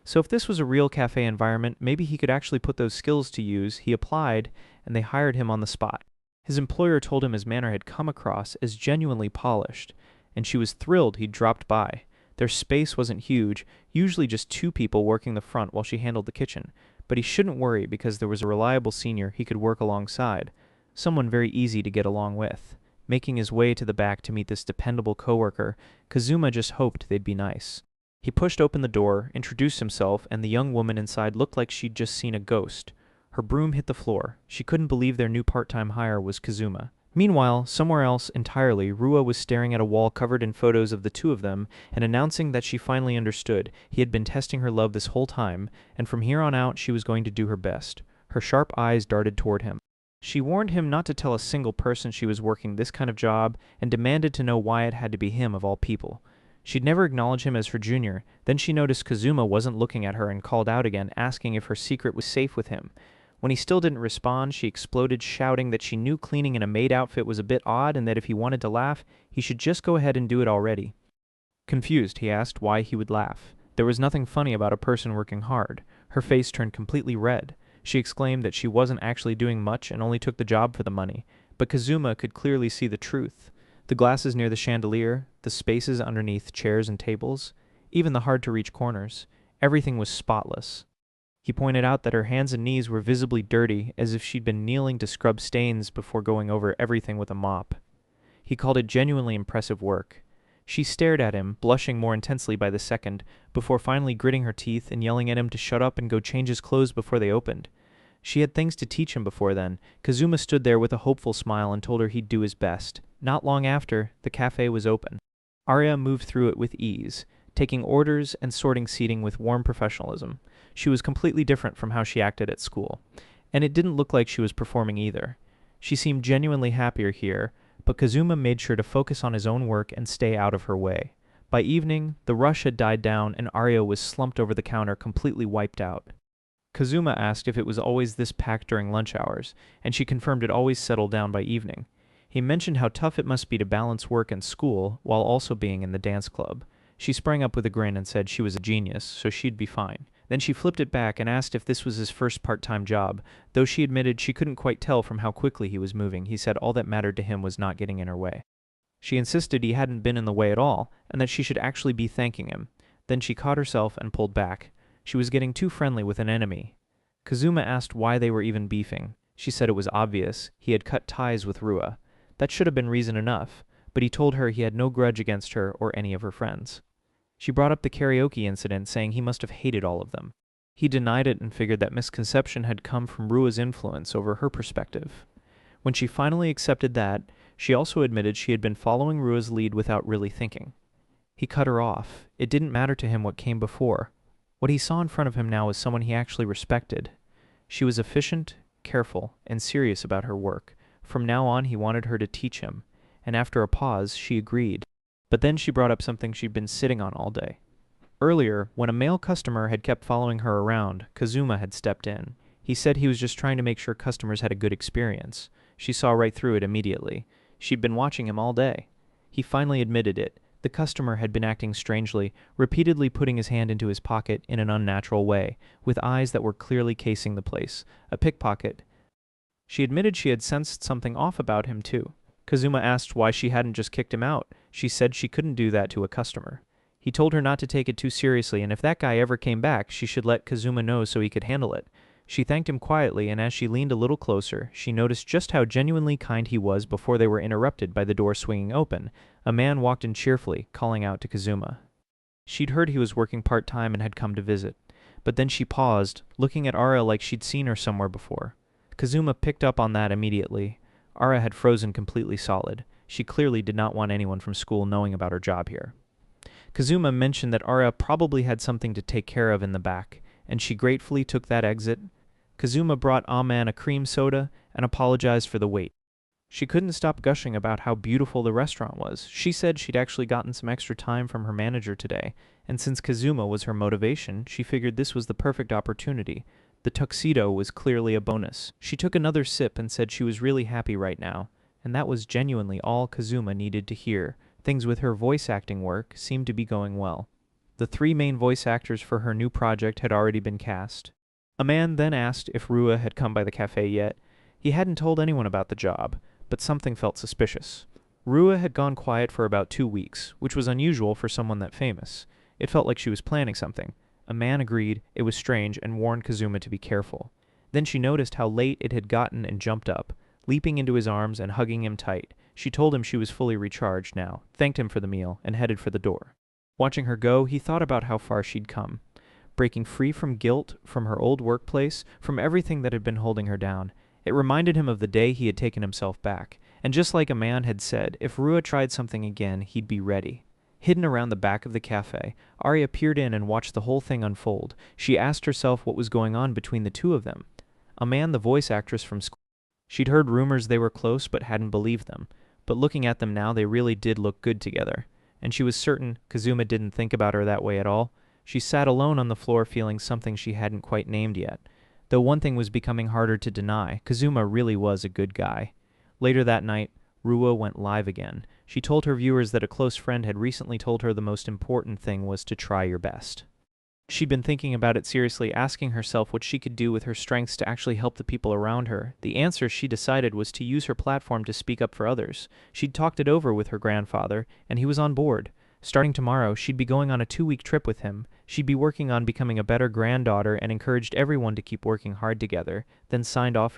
So if this was a real cafe environment, maybe he could actually put those skills to use. He applied, and they hired him on the spot. His employer told him his manner had come across as genuinely polished, and she was thrilled he'd dropped by. Their space wasn't huge, usually just 2 people working the front while she handled the kitchen, but he shouldn't worry because there was a reliable senior he could work alongside, someone very easy to get along with. Making his way to the back to meet this dependable coworker, Kazuma just hoped they'd be nice. He pushed open the door, introduced himself, and the young woman inside looked like she'd just seen a ghost. Her broom hit the floor. She couldn't believe their new part-time hire was Kazuma. Meanwhile, somewhere else entirely, Rua was staring at a wall covered in photos of the 2 of them and announcing that she finally understood. He had been testing her love this whole time, and from here on out she was going to do her best. Her sharp eyes darted toward him. She warned him not to tell a single person she was working this kind of job and demanded to know why it had to be him of all people. She'd never acknowledge him as her junior. Then she noticed Kazuma wasn't looking at her and called out again, asking if her secret was safe with him. When he still didn't respond, she exploded, shouting that she knew cleaning in a maid outfit was a bit odd and that if he wanted to laugh, he should just go ahead and do it already. Confused, he asked why he would laugh. There was nothing funny about a person working hard. Her face turned completely red. She exclaimed that she wasn't actually doing much and only took the job for the money. But Kazuma could clearly see the truth. The glasses near the chandelier, the spaces underneath chairs and tables, even the hard-to-reach corners. Everything was spotless. He pointed out that her hands and knees were visibly dirty, as if she'd been kneeling to scrub stains before going over everything with a mop. He called it genuinely impressive work. She stared at him, blushing more intensely by the second, before finally gritting her teeth and yelling at him to shut up and go change his clothes before they opened. She had things to teach him before then. Kazuma stood there with a hopeful smile and told her he'd do his best. Not long after, the cafe was open. Arya moved through it with ease, taking orders and sorting seating with warm professionalism. She was completely different from how she acted at school, and it didn't look like she was performing either. She seemed genuinely happier here, but Kazuma made sure to focus on his own work and stay out of her way. By evening, the rush had died down and Arya was slumped over the counter, completely wiped out. Kazuma asked if it was always this packed during lunch hours, and she confirmed it always settled down by evening. He mentioned how tough it must be to balance work and school while also being in the dance club. She sprang up with a grin and said she was a genius, so she'd be fine. Then she flipped it back and asked if this was his first part-time job. Though she admitted she couldn't quite tell from how quickly he was moving, he said all that mattered to him was not getting in her way. She insisted he hadn't been in the way at all, and that she should actually be thanking him. Then she caught herself and pulled back. She was getting too friendly with an enemy. Kazuma asked why they were even beefing. She said it was obvious. He had cut ties with Rua. That should have been reason enough, but he told her he had no grudge against her or any of her friends. She brought up the karaoke incident, saying he must have hated all of them. He denied it and figured that misconception had come from Rua's influence over her perspective. When she finally accepted that, she also admitted she had been following Rua's lead without really thinking. He cut her off. It didn't matter to him what came before. What he saw in front of him now was someone he actually respected. She was efficient, careful, and serious about her work. From now on, he wanted her to teach him, and after a pause, she agreed. But then she brought up something she'd been sitting on all day. Earlier, when a male customer had kept following her around, Kazuma had stepped in. He said he was just trying to make sure customers had a good experience. She saw right through it immediately. She'd been watching him all day. He finally admitted it. The customer had been acting strangely, repeatedly putting his hand into his pocket in an unnatural way, with eyes that were clearly casing the place. A pickpocket. She admitted she had sensed something off about him, too. Kazuma asked why she hadn't just kicked him out. She said she couldn't do that to a customer. He told her not to take it too seriously, and if that guy ever came back, she should let Kazuma know so he could handle it. She thanked him quietly, and as she leaned a little closer, she noticed just how genuinely kind he was before they were interrupted by the door swinging open. A man walked in cheerfully, calling out to Kazuma. She'd heard he was working part-time and had come to visit. But then she paused, looking at Ara like she'd seen her somewhere before. Kazuma picked up on that immediately. Ara had frozen completely solid. She clearly did not want anyone from school knowing about her job here. Kazuma mentioned that Ara probably had something to take care of in the back, and she gratefully took that exit. Kazuma brought Aman a cream soda and apologized for the wait. She couldn't stop gushing about how beautiful the restaurant was. She said she'd actually gotten some extra time from her manager today, and since Kazuma was her motivation, she figured this was the perfect opportunity. The tuxedo was clearly a bonus. She took another sip and said she was really happy right now, and that was genuinely all Kazuma needed to hear. Things with her voice acting work seemed to be going well. The 3 main voice actors for her new project had already been cast. A man then asked if Rua had come by the cafe yet. He hadn't told anyone about the job, but something felt suspicious. Rua had gone quiet for about 2 weeks, which was unusual for someone that famous. It felt like she was planning something. A man agreed it was strange and warned Kazuma to be careful. Then she noticed how late it had gotten and jumped up, leaping into his arms and hugging him tight. She told him she was fully recharged now, thanked him for the meal, and headed for the door. Watching her go, he thought about how far she'd come. Breaking free from guilt, from her old workplace, from everything that had been holding her down. It reminded him of the day he had taken himself back. And just like a man had said, if Rua tried something again, he'd be ready. Hidden around the back of the cafe, Arya peered in and watched the whole thing unfold. She asked herself what was going on between the two of them. Aman, the voice actress from school. She'd heard rumors they were close but hadn't believed them. But looking at them now, they really did look good together. And she was certain Kazuma didn't think about her that way at all. She sat alone on the floor feeling something she hadn't quite named yet. Though one thing was becoming harder to deny, Kazuma really was a good guy. Later that night, Rua went live again. She told her viewers that a close friend had recently told her the most important thing was to try your best. She'd been thinking about it seriously, asking herself what she could do with her strengths to actually help the people around her. The answer, she decided, was to use her platform to speak up for others. She'd talked it over with her grandfather, and he was on board. Starting tomorrow, she'd be going on a 2-week trip with him. She'd be working on becoming a better granddaughter and encouraged everyone to keep working hard together, then signed off.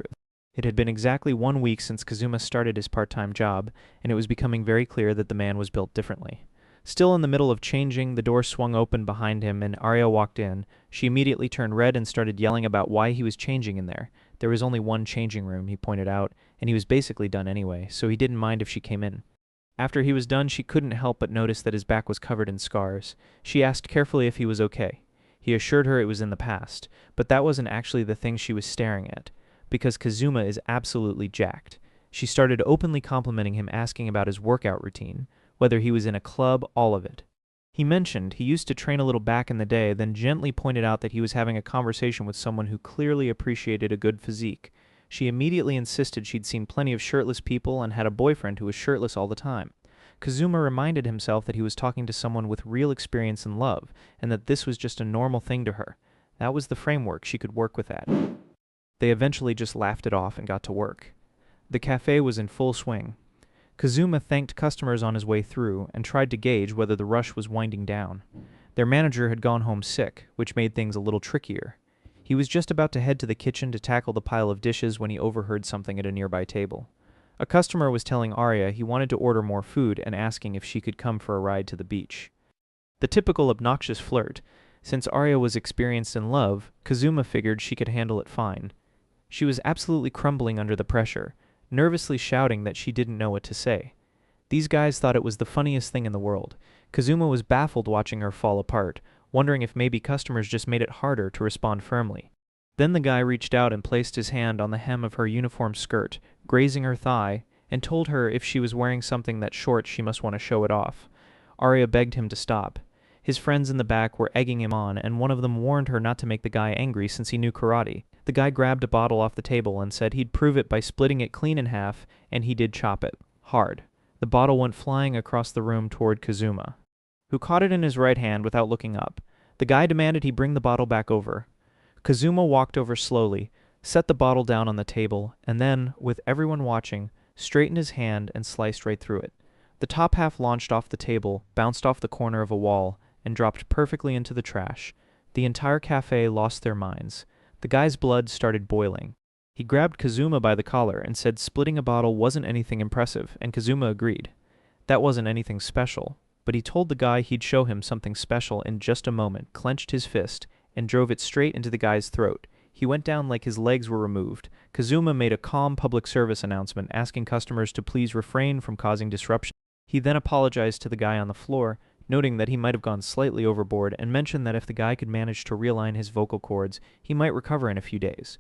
It had been exactly 1 week since Kazuma started his part-time job, and it was becoming very clear that the man was built differently. Still in the middle of changing, the door swung open behind him and Arya walked in. She immediately turned red and started yelling about why he was changing in there. There was only one changing room, he pointed out, and he was basically done anyway, so he didn't mind if she came in. After he was done, she couldn't help but notice that his back was covered in scars. She asked carefully if he was okay. He assured her it was in the past, but that wasn't actually the thing she was staring at, because Kazuma is absolutely jacked. She started openly complimenting him, asking about his workout routine, whether he was in a club, all of it. He mentioned he used to train a little back in the day, then gently pointed out that he was having a conversation with someone who clearly appreciated a good physique. She immediately insisted she'd seen plenty of shirtless people and had a boyfriend who was shirtless all the time. Kazuma reminded himself that he was talking to someone with real experience in love, and that this was just a normal thing to her. That was the framework she could work with that. They eventually just laughed it off and got to work. The cafe was in full swing. Kazuma thanked customers on his way through and tried to gauge whether the rush was winding down. Their manager had gone home sick, which made things a little trickier. He was just about to head to the kitchen to tackle the pile of dishes when he overheard something at a nearby table. A customer was telling Arya he wanted to order more food and asking if she could come for a ride to the beach. The typical obnoxious flirt. Since Arya was experienced in love, Kazuma figured she could handle it fine. She was absolutely crumbling under the pressure, nervously shouting that she didn't know what to say. These guys thought it was the funniest thing in the world. Kazuma was baffled watching her fall apart, wondering if maybe customers just made it harder to respond firmly. Then the guy reached out and placed his hand on the hem of her uniform skirt, grazing her thigh, and told her if she was wearing something that short she must want to show it off. Arya begged him to stop. His friends in the back were egging him on, and one of them warned her not to make the guy angry since he knew karate. The guy grabbed a bottle off the table and said he'd prove it by splitting it clean in half, and he did chop it. Hard. The bottle went flying across the room toward Kazuma, who caught it in his right hand without looking up. The guy demanded he bring the bottle back over. Kazuma walked over slowly, set the bottle down on the table, and then, with everyone watching, straightened his hand and sliced right through it. The top half launched off the table, bounced off the corner of a wall, and dropped perfectly into the trash. The entire cafe lost their minds. The guy's blood started boiling. He grabbed Kazuma by the collar and said splitting a bottle wasn't anything impressive, and Kazuma agreed. That wasn't anything special, but he told the guy he'd show him something special in just a moment, clenched his fist, and drove it straight into the guy's throat. He went down like his legs were removed. Kazuma made a calm public service announcement asking customers to please refrain from causing disruption. He then apologized to the guy on the floor, noting that he might have gone slightly overboard, and mentioned that if the guy could manage to realign his vocal cords, he might recover in a few days.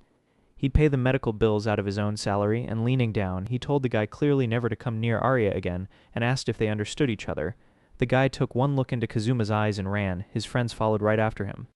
He'd pay the medical bills out of his own salary, and leaning down, he told the guy clearly never to come near Arya again, and asked if they understood each other. The guy took one look into Kazuma's eyes and ran. His friends followed right after him.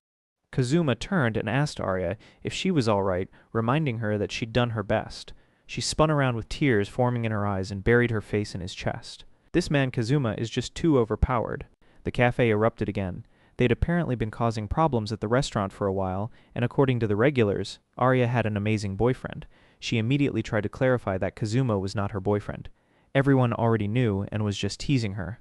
Kazuma turned and asked Arya if she was all right, reminding her that she'd done her best. She spun around with tears forming in her eyes and buried her face in his chest. This man Kazuma is just too overpowered. The cafe erupted again. They'd apparently been causing problems at the restaurant for a while, and according to the regulars, Arya had an amazing boyfriend. She immediately tried to clarify that Kazuma was not her boyfriend. Everyone already knew and was just teasing her.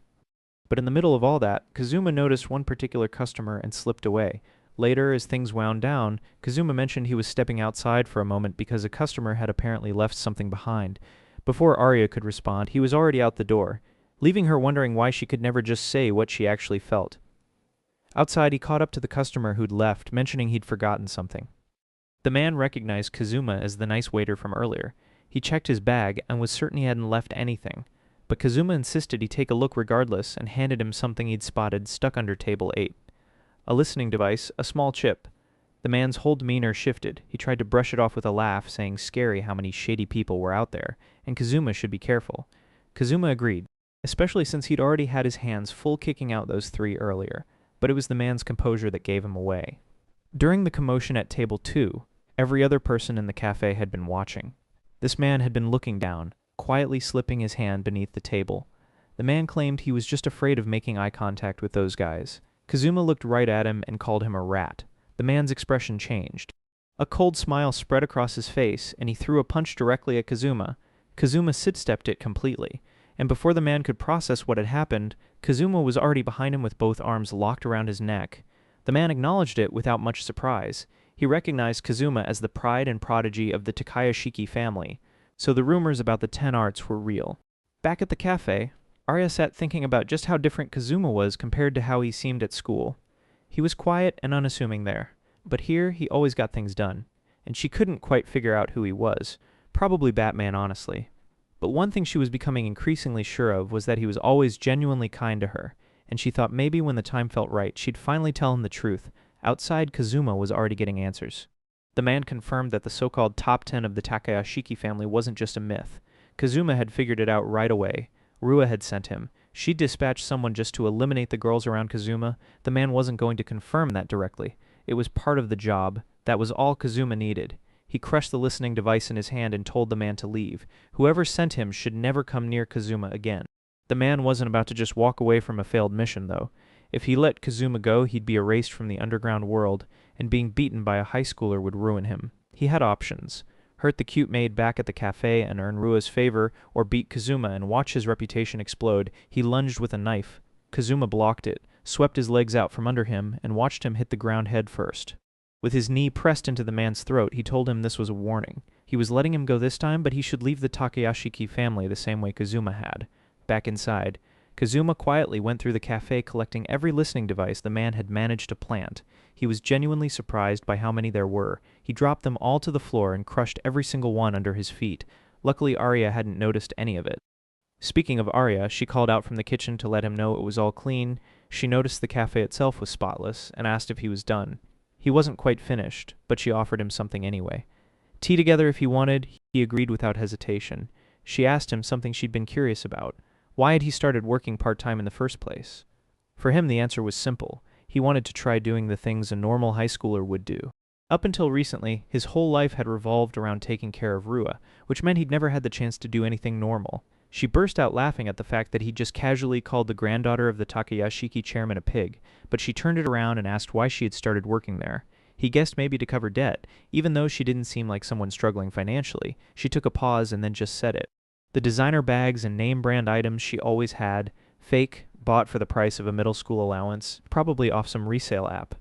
But in the middle of all that, Kazuma noticed one particular customer and slipped away. Later, as things wound down, Kazuma mentioned he was stepping outside for a moment because a customer had apparently left something behind. Before Arya could respond, he was already out the door, leaving her wondering why she could never just say what she actually felt. Outside, he caught up to the customer who'd left, mentioning he'd forgotten something. The man recognized Kazuma as the nice waiter from earlier. He checked his bag and was certain he hadn't left anything, but Kazuma insisted he take a look regardless and handed him something he'd spotted stuck under table 8. A listening device, a small chip. The man's whole demeanor shifted. He tried to brush it off with a laugh, saying scary how many shady people were out there, and Kazuma should be careful. Kazuma agreed, especially since he'd already had his hands full kicking out those 3 earlier. But it was the man's composure that gave him away. During the commotion at table 2, every other person in the cafe had been watching. This man had been looking down, quietly slipping his hand beneath the table. The man claimed he was just afraid of making eye contact with those guys. Kazuma looked right at him and called him a rat. The man's expression changed. A cold smile spread across his face, and he threw a punch directly at Kazuma. Kazuma sidestepped it completely, and before the man could process what had happened, Kazuma was already behind him with both arms locked around his neck. The man acknowledged it without much surprise. He recognized Kazuma as the pride and prodigy of the Takayashiki family, so the rumors about the 10 arts were real. Back at the cafe, Arya sat thinking about just how different Kazuma was compared to how he seemed at school. He was quiet and unassuming there, but here he always got things done, and she couldn't quite figure out who he was. Probably Batman, honestly. But one thing she was becoming increasingly sure of was that he was always genuinely kind to her, and she thought maybe when the time felt right, she'd finally tell him the truth. Outside, Kazuma was already getting answers. The man confirmed that the so-called top 10 of the Takayashiki family wasn't just a myth. Kazuma had figured it out right away. Rua had sent him. She'd dispatched someone just to eliminate the girls around Kazuma. The man wasn't going to confirm that directly. It was part of the job. That was all Kazuma needed. He crushed the listening device in his hand and told the man to leave. Whoever sent him should never come near Kazuma again. The man wasn't about to just walk away from a failed mission, though. If he let Kazuma go, he'd be erased from the underground world, and being beaten by a high schooler would ruin him. He had options. Hurt the cute maid back at the cafe and earn Rua's favor, or beat Kazuma and watch his reputation explode. He lunged with a knife. Kazuma blocked it, swept his legs out from under him, and watched him hit the ground head first. With his knee pressed into the man's throat, he told him this was a warning. He was letting him go this time, but he should leave the Takayashiki family the same way Kazuma had. Back inside, Kazuma quietly went through the cafe collecting every listening device the man had managed to plant. He was genuinely surprised by how many there were. He dropped them all to the floor and crushed every single one under his feet. Luckily, Arya hadn't noticed any of it. Speaking of Arya, she called out from the kitchen to let him know it was all clean. She noticed the cafe itself was spotless and asked if he was done. He wasn't quite finished, but she offered him something anyway. Tea together if he wanted, he agreed without hesitation. She asked him something she'd been curious about. Why had he started working part-time in the first place? For him, the answer was simple. He wanted to try doing the things a normal high schooler would do. Up until recently, his whole life had revolved around taking care of Rua, which meant he'd never had the chance to do anything normal. She burst out laughing at the fact that he just casually called the granddaughter of the Takayashiki chairman a pig, but she turned it around and asked why she had started working there. He guessed maybe to cover debt. Even though she didn't seem like someone struggling financially, she took a pause and then just said it. The designer bags and name-brand items she always had, fake, bought for the price of a middle school allowance, probably off some resale app.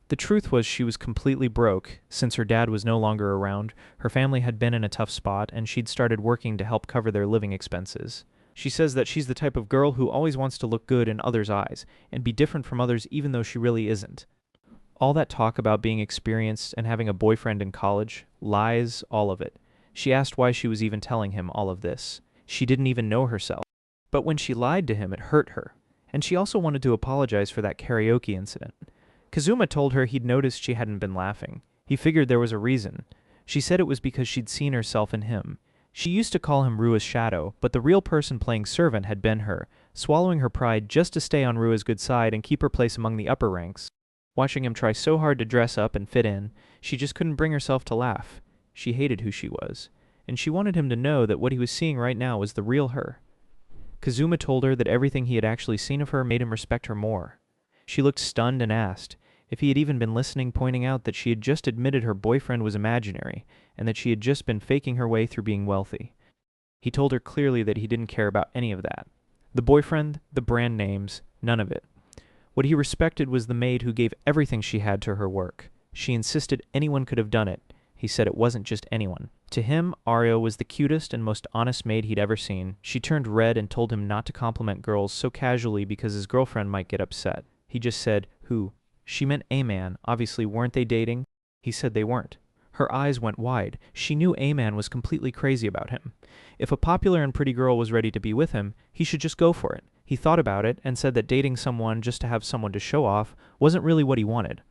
The truth was she was completely broke. Since her dad was no longer around, her family had been in a tough spot and she'd started working to help cover their living expenses. She says that she's the type of girl who always wants to look good in others' eyes and be different from others even though she really isn't. All that talk about being experienced and having a boyfriend in college, lies, all of it. She asked why she was even telling him all of this. She didn't even know herself. But when she lied to him, it hurt her. And she also wanted to apologize for that karaoke incident. Kazuma told her he'd noticed she hadn't been laughing. He figured there was a reason. She said it was because she'd seen herself in him. She used to call him Rua's shadow, but the real person playing servant had been her, swallowing her pride just to stay on Rua's good side and keep her place among the upper ranks. Watching him try so hard to dress up and fit in, she just couldn't bring herself to laugh. She hated who she was, and she wanted him to know that what he was seeing right now was the real her. Kazuma told her that everything he had actually seen of her made him respect her more. She looked stunned and asked if he had even been listening, pointing out that she had just admitted her boyfriend was imaginary, and that she had just been faking her way through being wealthy. He told her clearly that he didn't care about any of that. The boyfriend, the brand names, none of it. What he respected was the maid who gave everything she had to her work. She insisted anyone could have done it. He said it wasn't just anyone. To him, Arya was the cutest and most honest maid he'd ever seen. She turned red and told him not to compliment girls so casually because his girlfriend might get upset. He just said, who? She meant a man. Obviously, weren't they dating? He said they weren't. Her eyes went wide. She knew A-Man was completely crazy about him. If a popular and pretty girl was ready to be with him, he should just go for it. He thought about it and said that dating someone just to have someone to show off wasn't really what he wanted.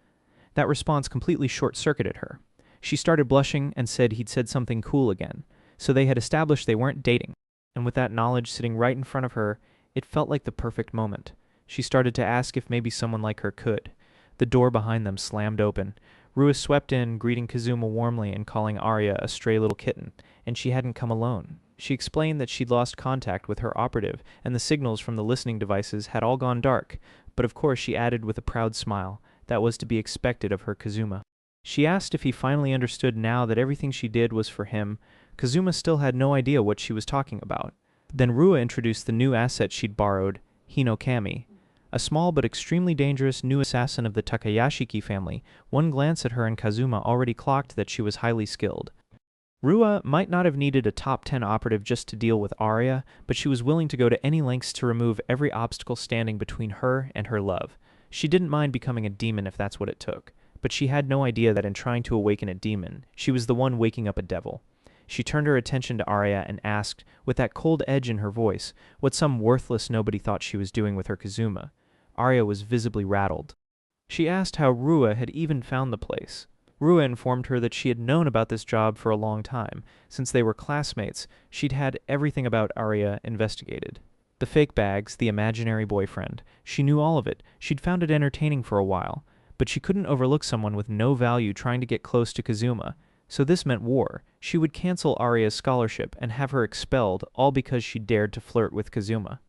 That response completely short-circuited her. She started blushing and said he'd said something cool again. So they had established they weren't dating. And with that knowledge sitting right in front of her, it felt like the perfect moment. She started to ask if maybe someone like her could. The door behind them slammed open. Rua swept in, greeting Kazuma warmly and calling Arya a stray little kitten, and she hadn't come alone. She explained that she'd lost contact with her operative, and the signals from the listening devices had all gone dark, but of course she added with a proud smile, that was to be expected of her Kazuma. She asked if he finally understood now that everything she did was for him. Kazuma still had no idea what she was talking about. Then Rua introduced the new asset she'd borrowed, Hinokami. A small but extremely dangerous new assassin of the Takayashiki family. One glance at her and Kazuma already clocked that she was highly skilled. Rua might not have needed a top 10 operative just to deal with Arya, but she was willing to go to any lengths to remove every obstacle standing between her and her love. She didn't mind becoming a demon if that's what it took, but she had no idea that in trying to awaken a demon, she was the one waking up a devil. She turned her attention to Arya and asked, with that cold edge in her voice, what some worthless nobody thought she was doing with her Kazuma. Arya was visibly rattled. She asked how Rua had even found the place. Rua informed her that she had known about this job for a long time. Since they were classmates, she'd had everything about Arya investigated. The fake bags, the imaginary boyfriend. She knew all of it. She'd found it entertaining for a while. But she couldn't overlook someone with no value trying to get close to Kazuma. So this meant war. She would cancel Arya's scholarship and have her expelled, all because she dared to flirt with Kazuma.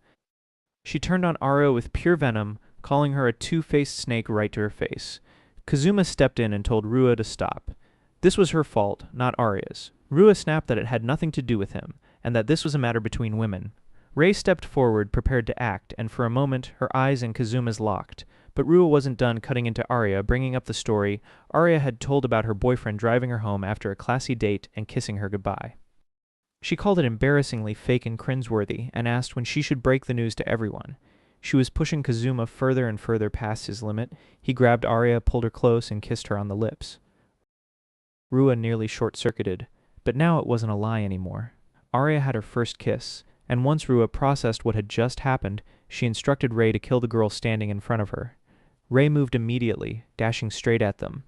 She turned on Arya with pure venom, calling her a two-faced snake right to her face. Kazuma stepped in and told Rua to stop. This was her fault, not Arya's. Rua snapped that it had nothing to do with him, and that this was a matter between women. Rei stepped forward, prepared to act, and for a moment her eyes and Kazuma's locked. But Rua wasn't done cutting into Arya, bringing up the story Arya had told about her boyfriend driving her home after a classy date and kissing her goodbye. She called it embarrassingly fake and cringeworthy and asked when she should break the news to everyone. She was pushing Kazuma further and further past his limit. He grabbed Arya, pulled her close, and kissed her on the lips. Rua nearly short-circuited, but now it wasn't a lie anymore. Arya had her first kiss, and once Rua processed what had just happened, she instructed Rei to kill the girl standing in front of her. Rei moved immediately, dashing straight at them.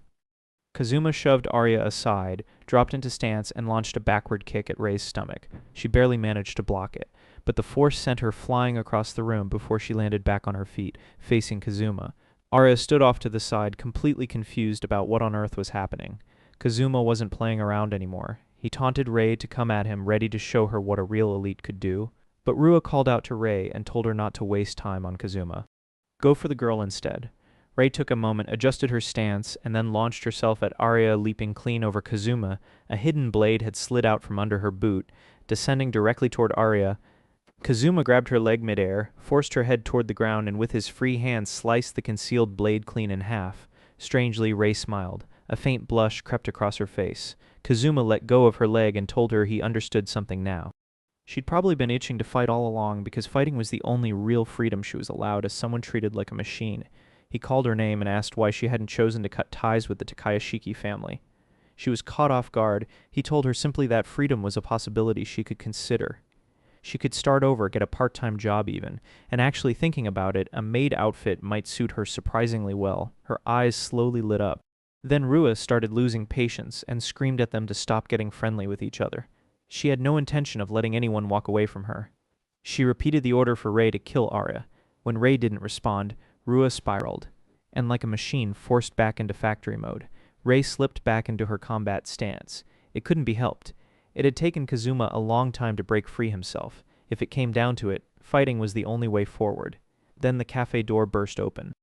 Kazuma shoved Arya aside, dropped into stance, and launched a backward kick at Rei's stomach. She barely managed to block it, but the force sent her flying across the room before she landed back on her feet, facing Kazuma. Arya stood off to the side, completely confused about what on earth was happening. Kazuma wasn't playing around anymore. He taunted Rei to come at him, ready to show her what a real elite could do. But Rua called out to Rei and told her not to waste time on Kazuma. Go for the girl instead. Rei took a moment, adjusted her stance, and then launched herself at Arya, leaping clean over Kazuma. A hidden blade had slid out from under her boot, descending directly toward Arya. Kazuma grabbed her leg midair, forced her head toward the ground, and with his free hand sliced the concealed blade clean in half. Strangely, Rei smiled. A faint blush crept across her face. Kazuma let go of her leg and told her he understood something now. She'd probably been itching to fight all along because fighting was the only real freedom she was allowed as someone treated like a machine. He called her name and asked why she hadn't chosen to cut ties with the Takayashiki family. She was caught off guard. He told her simply that freedom was a possibility she could consider. She could start over, get a part-time job even, and actually thinking about it, a maid outfit might suit her surprisingly well. Her eyes slowly lit up. Then Rua started losing patience and screamed at them to stop getting friendly with each other. She had no intention of letting anyone walk away from her. She repeated the order for Rei to kill Arya. When Rei didn't respond, Rua spiraled, and like a machine forced back into factory mode. Rei slipped back into her combat stance. It couldn't be helped. It had taken Kazuma a long time to break free himself. If it came down to it, fighting was the only way forward. Then the cafe door burst open.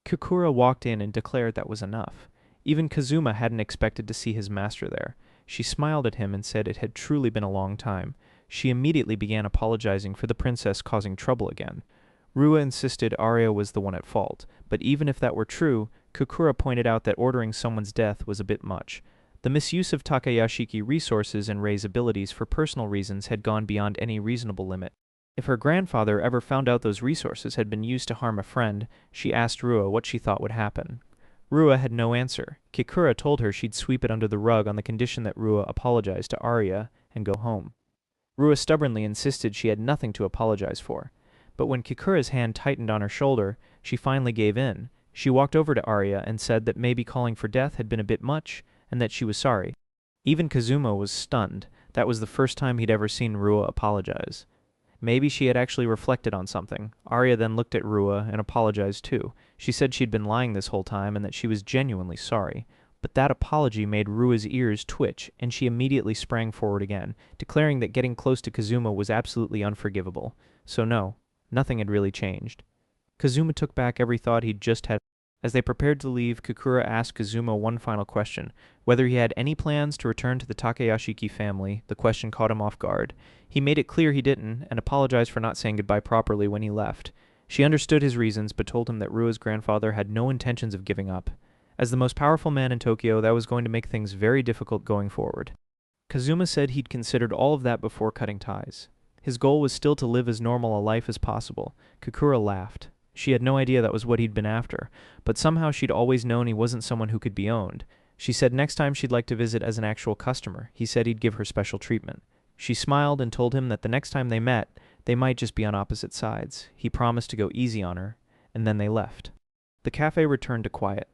Kukura walked in and declared that was enough. Even Kazuma hadn't expected to see his master there. She smiled at him and said it had truly been a long time. She immediately began apologizing for the princess causing trouble again. Rua insisted Arya was the one at fault, but even if that were true, Kukura pointed out that ordering someone's death was a bit much. The misuse of Takayashiki resources and Rei's abilities for personal reasons had gone beyond any reasonable limit. If her grandfather ever found out those resources had been used to harm a friend, she asked Rua what she thought would happen. Rua had no answer. Kikura told her she'd sweep it under the rug on the condition that Rua apologize to Arya and go home. Rua stubbornly insisted she had nothing to apologize for. But when Kikura's hand tightened on her shoulder, she finally gave in. She walked over to Arya and said that maybe calling for death had been a bit much, and that she was sorry. Even Kazuma was stunned. That was the first time he'd ever seen Rua apologize. Maybe she had actually reflected on something. Arya then looked at Rua and apologized too. She said she'd been lying this whole time and that she was genuinely sorry. But that apology made Rua's ears twitch, and she immediately sprang forward again, declaring that getting close to Kazuma was absolutely unforgivable. So no, nothing had really changed. Kazuma took back every thought he'd just had. As they prepared to leave, Kukura asked Kazuma one final question, whether he had any plans to return to the Takayashiki family. The question caught him off guard. He made it clear he didn't, and apologized for not saying goodbye properly when he left. She understood his reasons, but told him that Rua's grandfather had no intentions of giving up. As the most powerful man in Tokyo, that was going to make things very difficult going forward. Kazuma said he'd considered all of that before cutting ties. His goal was still to live as normal a life as possible. Kukura laughed. She had no idea that was what he'd been after, but somehow she'd always known he wasn't someone who could be owned. She said next time she'd like to visit as an actual customer. He said he'd give her special treatment. She smiled and told him that the next time they met, they might just be on opposite sides. He promised to go easy on her, and then they left. The cafe returned to quiet.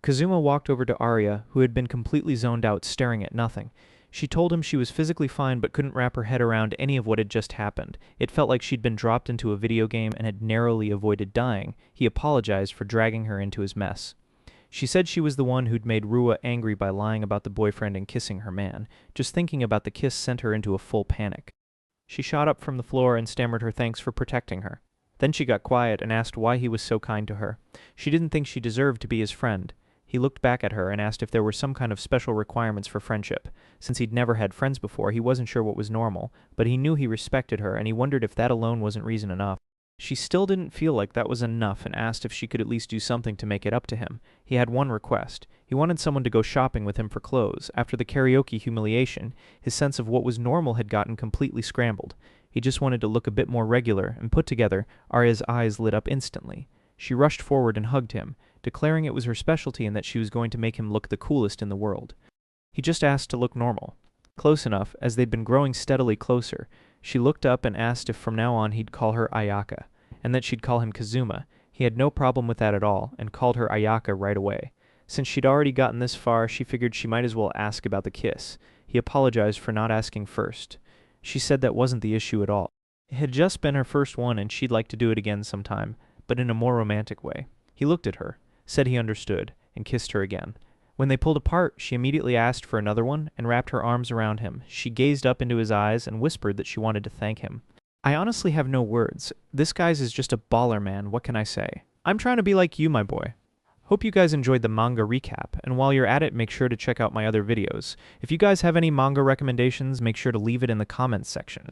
Kazuma walked over to Arya, who had been completely zoned out, staring at nothing. She told him she was physically fine but couldn't wrap her head around any of what had just happened. It felt like she'd been dropped into a video game and had narrowly avoided dying. He apologized for dragging her into his mess. She said she was the one who'd made Rua angry by lying about the boyfriend and kissing her man. Just thinking about the kiss sent her into a full panic. She shot up from the floor and stammered her thanks for protecting her. Then she got quiet and asked why he was so kind to her. She didn't think she deserved to be his friend. He looked back at her and asked if there were some kind of special requirements for friendship. Since he'd never had friends before, he wasn't sure what was normal, but he knew he respected her, and he wondered if that alone wasn't reason enough. She still didn't feel like that was enough and asked if she could at least do something to make it up to him. He had one request. He wanted someone to go shopping with him for clothes. After the karaoke humiliation, his sense of what was normal had gotten completely scrambled. He just wanted to look a bit more regular and put together. Arya's eyes lit up instantly. She rushed forward and hugged him, declaring it was her specialty and that she was going to make him look the coolest in the world. He just asked to look normal. Close enough, as they'd been growing steadily closer. She looked up and asked if from now on he'd call her Ayaka, and that she'd call him Kazuma. He had no problem with that at all, and called her Ayaka right away. Since she'd already gotten this far, she figured she might as well ask about the kiss. He apologized for not asking first. She said that wasn't the issue at all. It had just been her first one and she'd like to do it again sometime, but in a more romantic way. He looked at her, said he understood, and kissed her again. When they pulled apart, she immediately asked for another one and wrapped her arms around him. She gazed up into his eyes and whispered that she wanted to thank him. I honestly have no words. This guy's is just a baller, man. What can I say? I'm trying to be like you, my boy. Hope you guys enjoyed the manga recap, and while you're at it, make sure to check out my other videos. If you guys have any manga recommendations, make sure to leave it in the comments section.